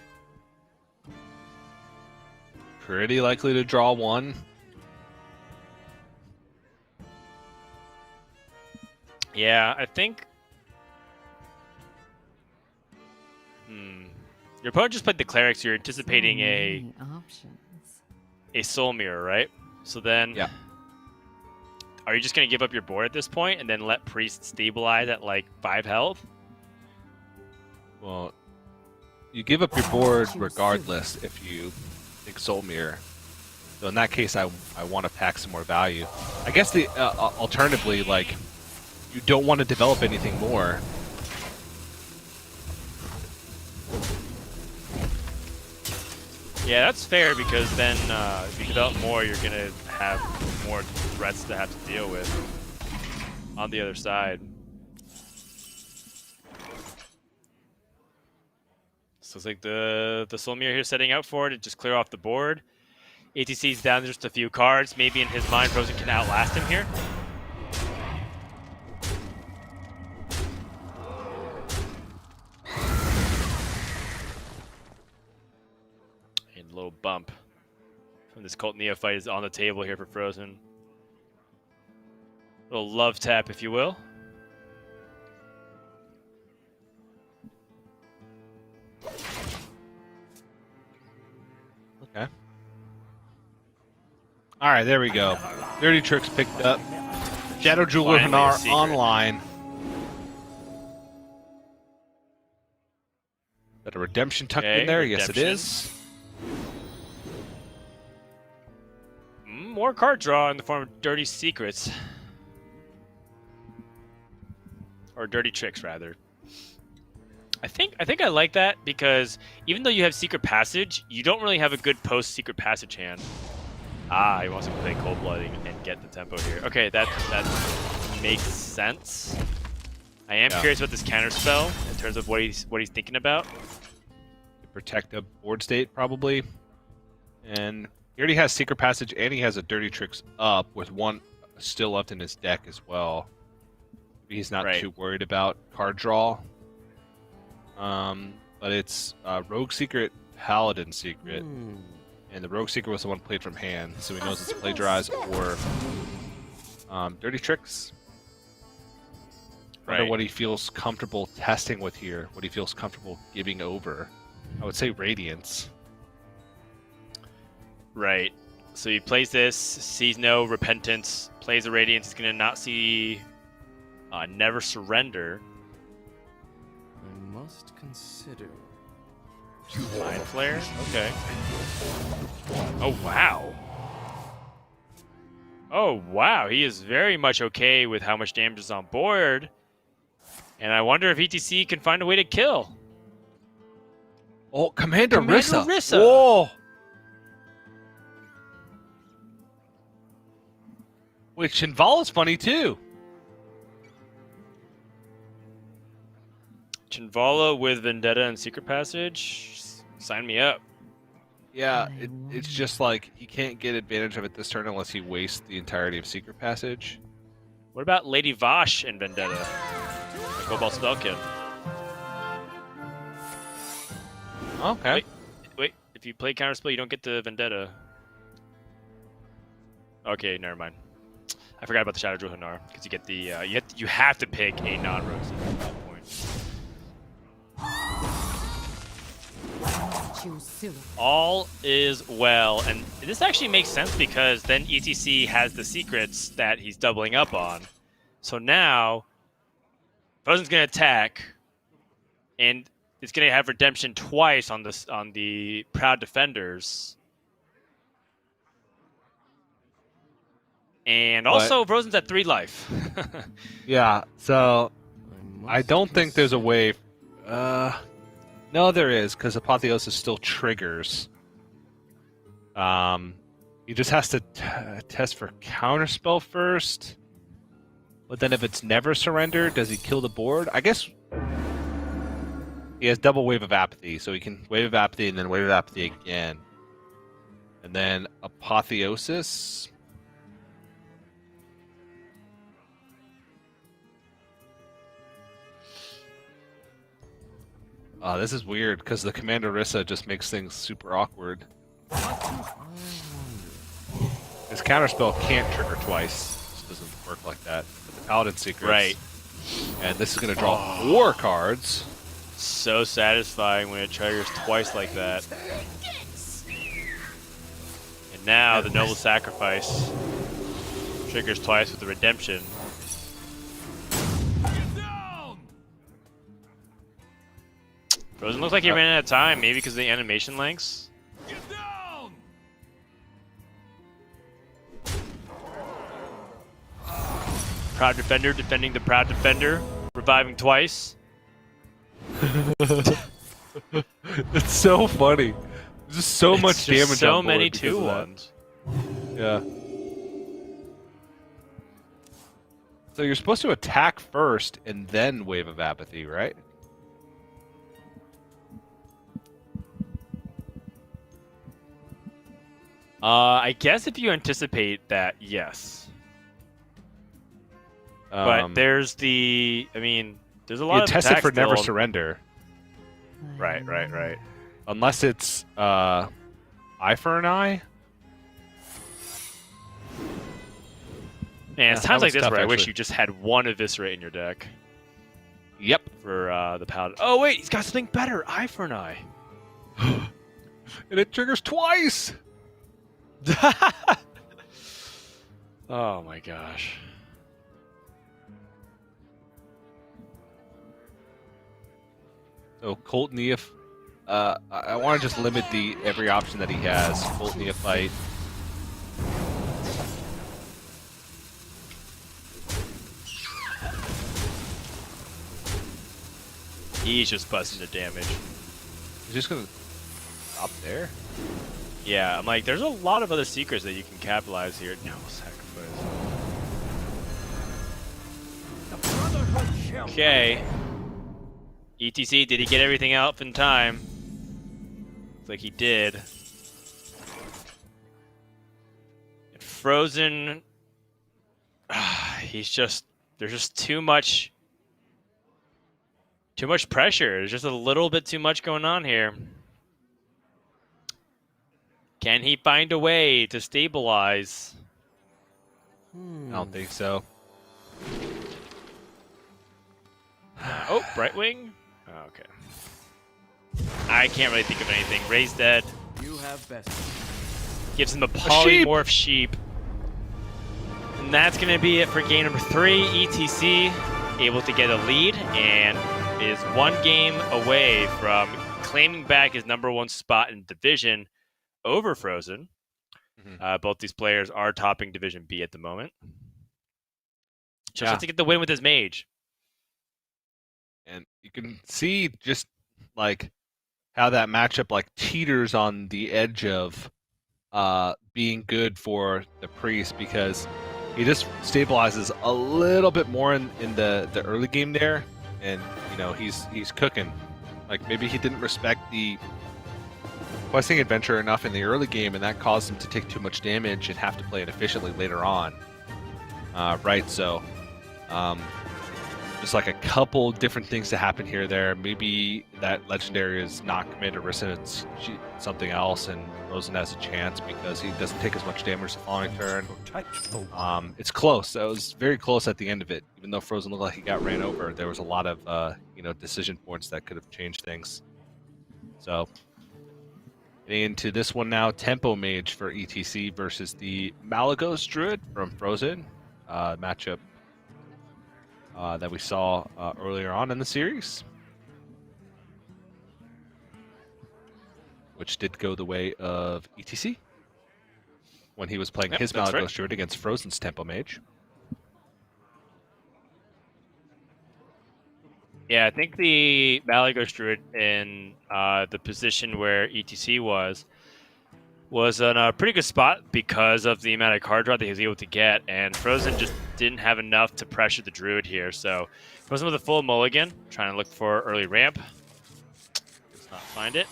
Pretty likely to draw one. Yeah, I think... Your opponent just played the Clerics. You're anticipating a Soul Mirror, right? So then... Yeah. Are you just going to give up your board at this point and then let Priest stabilize at like 5 health? Well, you give up your board regardless if you think Soul Mirror. So in that case, I want to pack some more value. I guess the alternatively, like, you don't want to develop anything more. Yeah, that's fair because then if you develop more, you're going to have more threats to have to deal with on the other side. So it's like the Soul Mirror here setting out for it to just clear off the board. ATC's down just a few cards. Maybe in his mind, Fr0zen can outlast him here. And a little bump from this Cult Neophyte is on the table here for Fr0zen. A little love tap, if you will. Okay. All right, there we go. Dirty Tricks picked up. Shadow Jeweler Finally a Hanar secret. online. Got a redemption tucked in there? Yes, it is. More card draw in the form of Dirty Secrets. Or Dirty Tricks, rather. I think I like that because even though you have Secret Passage, you don't really have a good post-Secret Passage hand. Ah, he wants to play Cold Blood and get the tempo here. Okay, that makes sense. I am curious about this counter spell in terms of what he's thinking about. To protect a board state, probably. And he already has Secret Passage, and he has a Dirty Tricks up with one still left in his deck as well. Maybe he's not too worried about card draw. But it's Rogue Secret, Paladin Secret. And the Rogue Secret was the one played from hand, so he knows it's Plagiarize or Dirty Tricks. I wonder what he feels comfortable testing with here, what he feels comfortable giving over. I would say Radiance. Right. So he plays this, sees no Repentance, plays a Radiance. He's going to not see Never Surrender. I must consider. Mind Flare? Okay. Oh, wow. Oh, wow. He is very much okay with how much damage is on board. And I wonder if ETC can find a way to kill. Oh, Commander Rissa. Rissa. Whoa. Wait, Chinvala's funny too. Chinvala with Vendetta and Secret Passage? Sign me up. Yeah, it's just like he can't get advantage of it this turn unless he wastes the entirety of Secret Passage. What about Lady Vosh and Vendetta? Cobalt Spellkin. Okay. Wait. If you play Counterspell, you don't get the Vendetta. Okay, never mind. I forgot about the Shadow Jewel Hanar because you get the you have to pick a non-Rose at that point. All is well, and this actually makes sense because then ETC has the secrets that he's doubling up on. So now, Fr0zen's going to attack, and is going to have redemption twice on the Proud Defenders. And also, Fr0zen's at 3 life. Yeah, so I must don't think there's a consider. way. No, there is, because Apotheosis still triggers. He just has to test for Counterspell first. But then if it's never surrendered, does he kill the board? I guess he has double Wave of Apathy, so he can Wave of Apathy and then Wave of Apathy again. And then Apotheosis. This is weird, because the Commander Rissa just makes things super awkward. His Counterspell can't trigger twice. It just doesn't work like that. But the Paladin Secrets. Right. And this is going to draw 4 cards. So satisfying when it triggers twice like that. And now the Noble Sacrifice triggers twice with the Redemption. Fr0zen looks like he ran out of time, maybe because of the animation lengths. Proud Defender defending the Proud Defender, reviving twice. It's so funny. There's just so much just damage. So on board many because of that. 2/1s. Yeah. So you're supposed to attack first and then Wave of Apathy, right? I guess if you anticipate that, yes. But there's the, I mean, there's a lot you of test it for never still. surrender, Right. unless it's Eye for an Eye. Man, it's Yeah, times that like was this tough, where I wish actually. you just had one Eviscerate in your deck Yep. for the Paladin. Oh wait, he's got something better. Eye for an Eye. And it triggers twice. Oh my gosh. So Colt Neoph. I want to just limit the every option that he has. Colt Neophyte. He's just busting the damage. He's just gonna stop there. Yeah, I'm like, there's a lot of other secrets that you can capitalize here. No sacrifice. Okay. ETC, did he get everything out in time? Looks like he did. And Fr0zen, he's just, there's just too much pressure. There's just a little bit too much going on here. Can he find a way to stabilize? I don't think so. Oh, Brightwing? Oh, okay. I can't really think of anything. Ray's dead. You have best. Gives him the polymorph sheep. And that's going to be it for game number 3. ETC able to get a lead and is 1 game away from claiming back his #1 spot in division over Fr0zen. Both these players are topping Division B at the moment. Just has to get the win with his mage. And you can see just like how that matchup like teeters on the edge of being good for the priest, because he just stabilizes a little bit more in the early game there, and you know he's cooking. Like maybe he didn't respect the questing adventure enough in the early game, and that caused him to take too much damage and have to play it efficiently later on. Right, so just like a couple different things to happen here there. Maybe that legendary is not Commander Rissa, it's something else, and Fr0zen has a chance because he doesn't take as much damage the following turn. It's close. It was very close at the end of it. Even though Fr0zen looked like he got ran over, there was a lot of decision points that could have changed things. So getting into this one now, Tempo Mage for ETC versus the Malagos Druid from Fr0zen. Matchup that we saw earlier on in the series. which did go the way of ETC when he was playing Yep, his that's Malagos right. Druid against Fr0zen's Tempo Mage. Yeah, I think the Malagos Druid in the position where ETC was in a pretty good spot because of the amount of card draw that he was able to get, and Fr0zen just didn't have enough to pressure the Druid here. So Fr0zen with a full mulligan, trying to look for early ramp. Does not find it.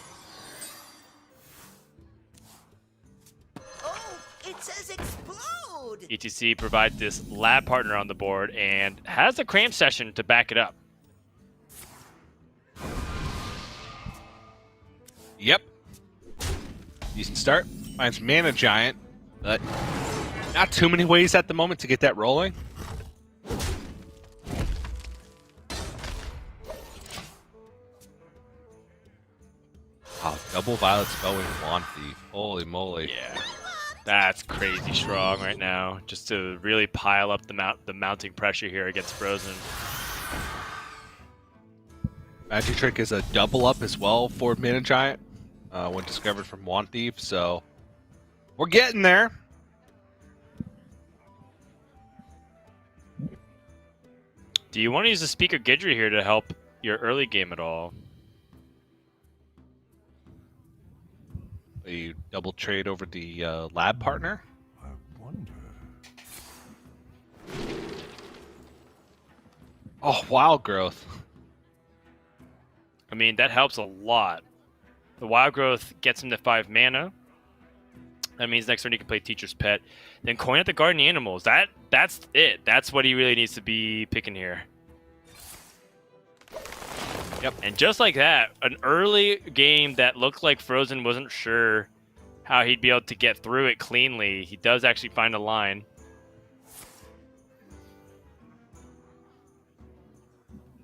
Oh, it says explode! ETC provides this lab partner on the board and has a cramp session to back it up. Yep. Decent start. Finds Mana Giant, but not too many ways at the moment to get that rolling. Wow, double Violet Spell with Wand Thief. Holy moly. Yeah, that's crazy strong right now, just to really pile up the mounting pressure here against Fr0zen. Magic Trick is a double up as well for Mana Giant when discovered from Wand Thief, so we're getting there. Do you want to use the Speaker Gidry here to help your early game at all? A double trade over the lab partner. I wonder. Oh, Wild Growth. I mean, that helps a lot. The Wild Growth gets him to 5 mana. That means next turn he can play Teacher's Pet. Then coin at the Guardian Animals. That's it. That's what he really needs to be picking here. Yep. And just like that, an early game that looked like Fr0zen wasn't sure how he'd be able to get through it cleanly. He does actually find a line.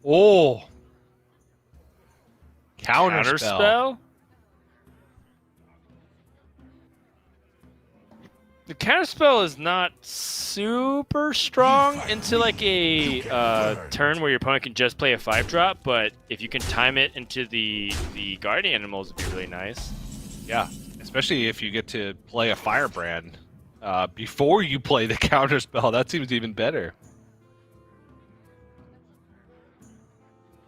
Oh. Counterspell. Counterspell? The counterspell is not super strong into like a turn where your opponent can just play a 5-drop, but if you can time it into the Guardian Animals, it'd be really nice. Yeah, especially if you get to play a Firebrand before you play the counterspell. That seems even better.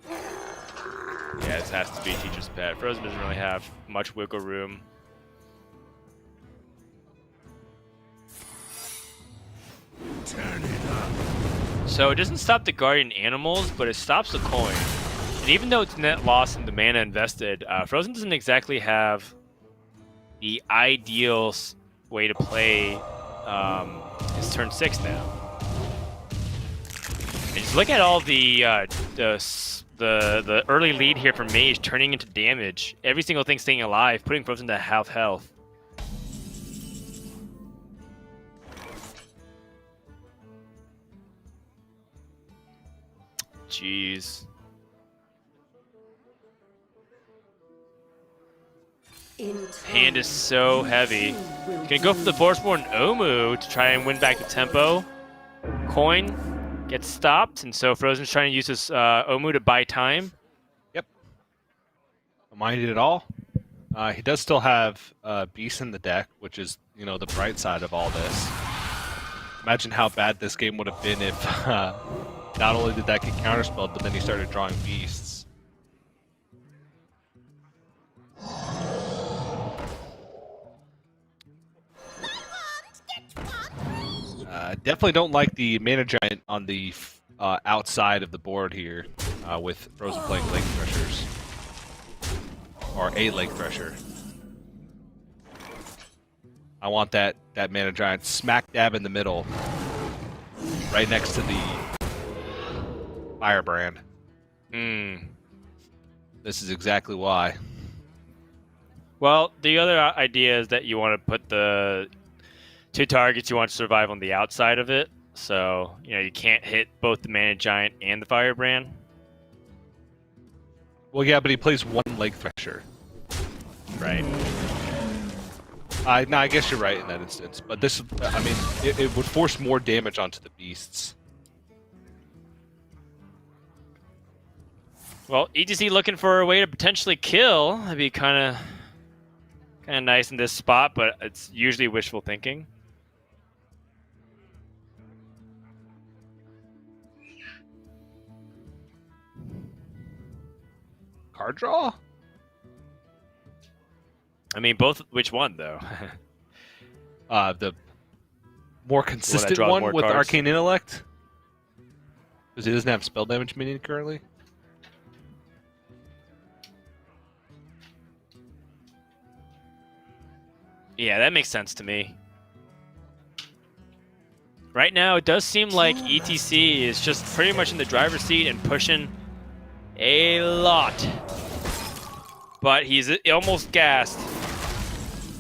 Yeah, this has to be Teacher's Pet. Fr0zen doesn't really have much wiggle room. Turn it up. So it doesn't stop the Guardian Animals, but it stops the coin. And even though it's net loss in the mana invested, Fr0zen doesn't exactly have the ideal way to play his turn 6 now. And just look at all the early lead here from Mage turning into damage. Every single thing staying alive, putting Fr0zen to half health. Jeez. Hand is so heavy. Gonna go for the Forceborn Omu to try and win back the tempo. Coin gets stopped, and so Fr0zen's trying to use this Omu to buy time. Yep. Don't mind it at all. He does still have Beast in the deck, which is, you know, the bright side of all this. Imagine how bad this game would have been if not only did that get counterspelled, but then he started drawing Beasts. Definitely don't like the Mana Giant on the outside of the board here with Fr0zen playing Lake Threshers. Or a Lake Thresher. I want that Mana Giant smack dab in the middle. Right next to the Firebrand. This is exactly why. Well, the other idea is that you want to put the 2 targets you want to survive on the outside of it. So, you know, you can't hit both the Mana Giant and the Firebrand. Well, yeah, but he plays 1 Lake Thresher. Right. No, I guess you're right in that instance. But this, I mean, it would force more damage onto the beasts. Well, ETC looking for a way to potentially kill. That'd be kind of Kind of nice in this spot, but it's usually wishful thinking. Card draw? I mean, both. Which one though? The more consistent draws one more with cards. Arcane Intellect. Because he doesn't have spell damage minion currently. Yeah, that makes sense to me. Right now, it does seem like ETC is just pretty much in the driver's seat and pushing a lot. But he's almost gassed.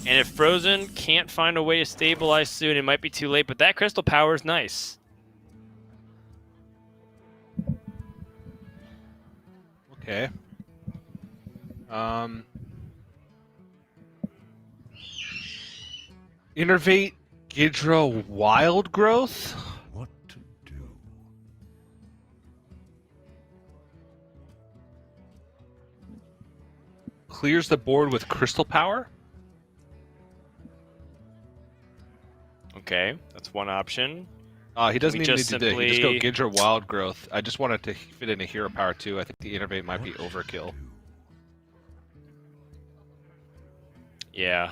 And if Fr0zen can't find a way to stabilize soon, it might be too late. But that crystal power is nice. Okay. Innervate Gidra Wild Growth? What to do? Clears the board with crystal power? Okay, that's one option. He doesn't We even need just to do it. He just go simply- Gidra Wild Growth. I just wanted to fit in a hero power too. I think the Innervate might be What to overkill. do? Yeah.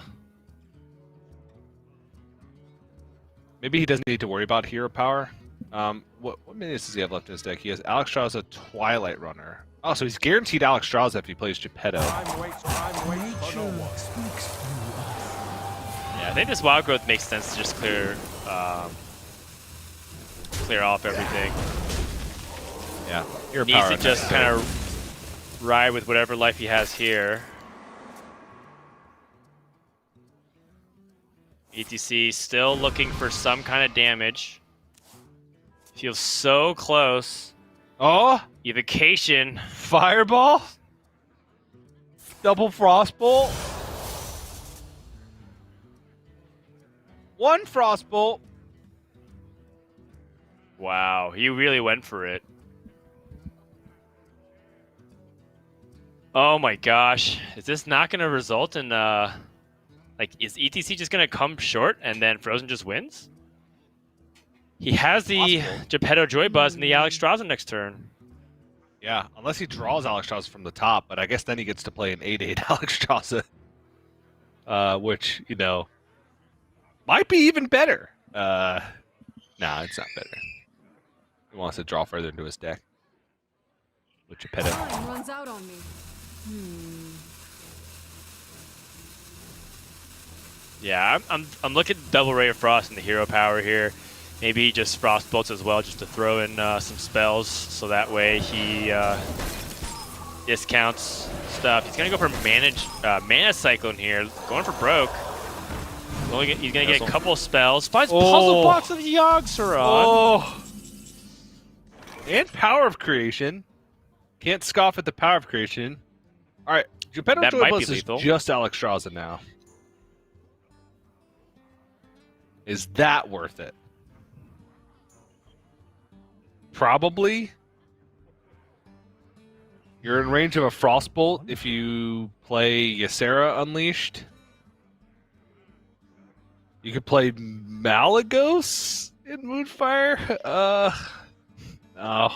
Maybe he doesn't need to worry about hero power. What minions does he have left in his deck? He has Alexstrasza, Twilight Runner. Oh, so he's guaranteed Alexstrasza if he plays Geppetto. Nature speaks through us. Yeah, I think this wild growth makes sense to just clear off everything. Yeah, hero Needs power. to just kind of ride with whatever life he has here. ETC still looking for some kind of damage. Feels so close. Oh, Evocation. Fireball. Double Frostbolt. One Frostbolt. Wow, he really went for it. Oh my gosh. Is this not going to result in, like, is ETC just going to come short and then Fr0zen just wins? He has the Possible. Geppetto Joy Buzz and the Alexstrasza next turn. Yeah, unless he draws Alexstrasza from the top, but I guess then he gets to play an 8/8 Alexstrasza. Which, you know, might be even better. Nah, it's not better. He wants to draw further into his deck. With Geppetto. Time runs out on me. Yeah, I'm looking at Double Ray of Frost and the hero power here. Maybe just Frost Bolts as well, just to throw in some spells, so that way he discounts stuff. He's gonna go for Mana Cyclone here, going for broke. He's gonna get a couple spells. Finds Puzzle Box of Yogg-Saron. Oh! And Power of Creation. Can't scoff at the Power of Creation. Alright, Geppetto That Joy might be Buzz is lethal. just Alexstrasza now. Is that worth it? Probably. You're in range of a Frostbolt if you play Ysera Unleashed. You could play Malagos in Moonfire. No.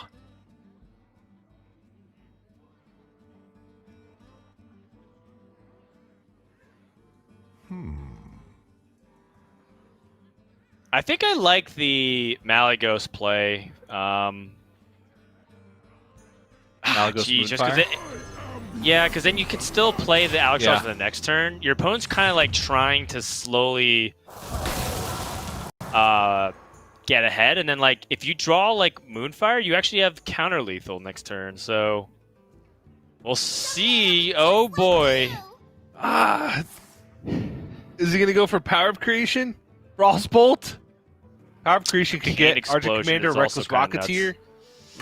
I think I like the Malagos play. Malagos Geez, just Moonfire? because then you could still play the Alexstrasza Yeah. for the next turn. Your opponent's kind of like trying to slowly get ahead, and then like if you draw like Moonfire, you actually have counter lethal next turn. So we'll see. Oh boy. Ah, is he gonna go for Power of Creation? Frostbolt? Power of Creation can Arcane get Argent Explosion Commander, is Reckless also kinda Rocketeer.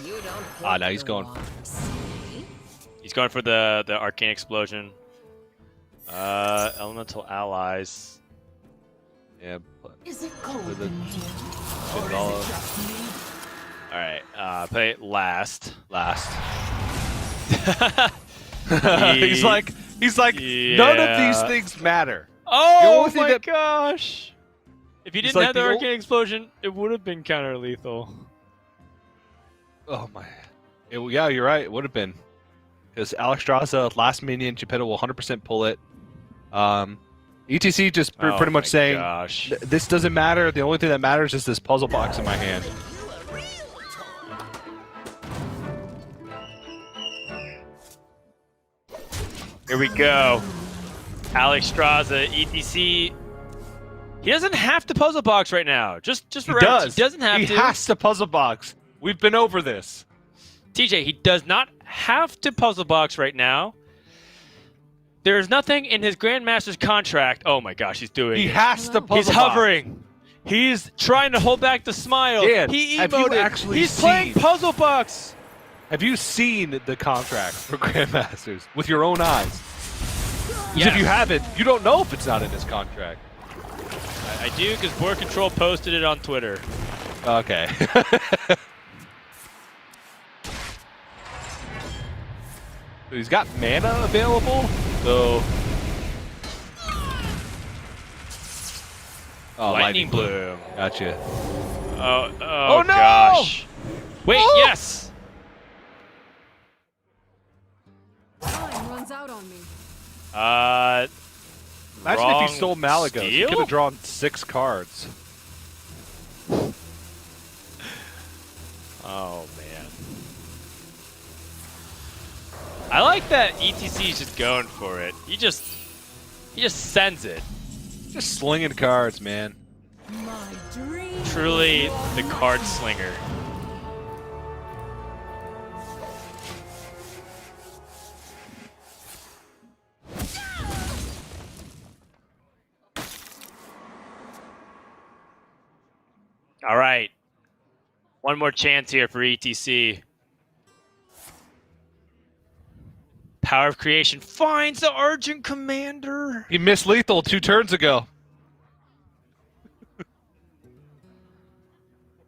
You don't Ah, no, play he's the going. ones. He's going for the Arcane Explosion. Elemental Allies. Yeah, Is it cold With it. in here? put it all Alright, play it last. last. He- he's like He's like, none of these things matter. Oh only thing my that- gosh! If you It's didn't like have the the arcane explosion, it would have been counter lethal. Oh my. Yeah, you're right. It would have been. Because Alexstrasza, last minion, Geppetto will 100% pull it. ETC just pretty much saying, Gosh. this doesn't matter. The only thing that matters is this puzzle box in my hand. Here we go. Alexstrasza, ETC. He doesn't have to puzzle box right now. Just for reference, he doesn't have He to. has to puzzle box. We've been over this. TJ, he does not have to puzzle box right now. There's nothing in his Grandmaster's contract. Oh my gosh, he's doing He it. has to puzzle He's box. hovering. He's trying to hold back the smile. Dan, He have you emoted. actually He's playing seen- puzzle box. Have you seen the contract for Grandmasters with your own eyes? 'Cause Yes. if you haven't, you don't know if it's not in his contract. I do because Board Control posted it on Twitter. Okay. So he's got mana available, so... Oh, Lightning Bloom. Gotcha. Oh no! gosh. Wait, Oh! yes. Time runs out on me. Imagine if wrong he stole Malagos. He steal? could have drawn 6 cards. Oh man. I like that ETC is just going for it. He just sends it. Just slinging cards, man. My dream. Truly the card slinger. All right. One more chance here for ETC. Power of Creation finds the Argent Commander. He missed lethal 2 turns ago.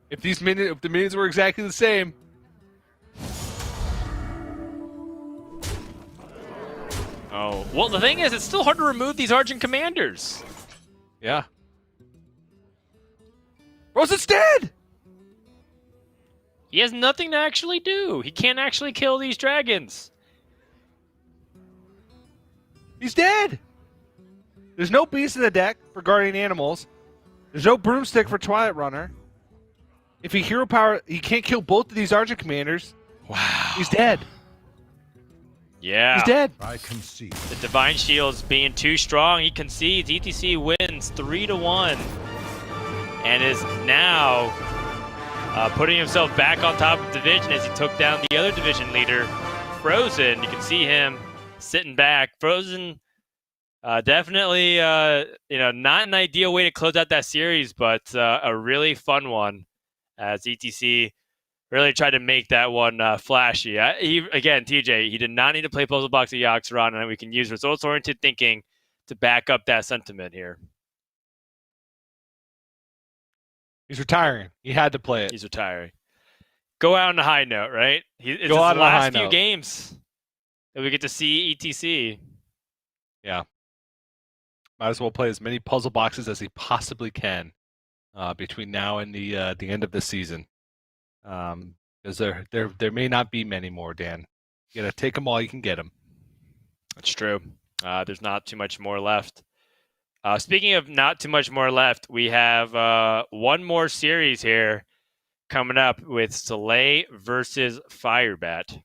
If the minions were exactly the same. Oh, well, the thing is, it's still hard to remove these Argent Commanders. Yeah. Fr0zen's dead! He has nothing to actually do. He can't actually kill these dragons. He's dead! There's no beast in the deck for guardian animals. There's no broomstick for Twilight Runner. If he hero power, he can't kill both of these Argent Commanders. Wow. He's dead. Yeah. He's dead. I concede. The Divine Shield's being too strong. He concedes. ETC wins 3-1. And is now putting himself back on top of the division as he took down the other division leader, Fr0zen. You can see him sitting back. Fr0zen definitely, not an ideal way to close out that series, but a really fun one as ETC really tried to make that one flashy. TJ, he did not need to play Puzzle Box at Yoxeron, and we can use results-oriented thinking to back up that sentiment here. He's retiring. He had to play it. He's retiring. Go out on a high note, right? It's Go his out on a high last few note. games that we get to see ETC. Yeah. Might as well play as many puzzle boxes as he possibly can between now and the end of the season. Because there may not be many more, Dan. You gotta take them all you can get them. That's true. There's not too much more left. Speaking of not too much more left, we have one more series here coming up with Soleil versus Firebat.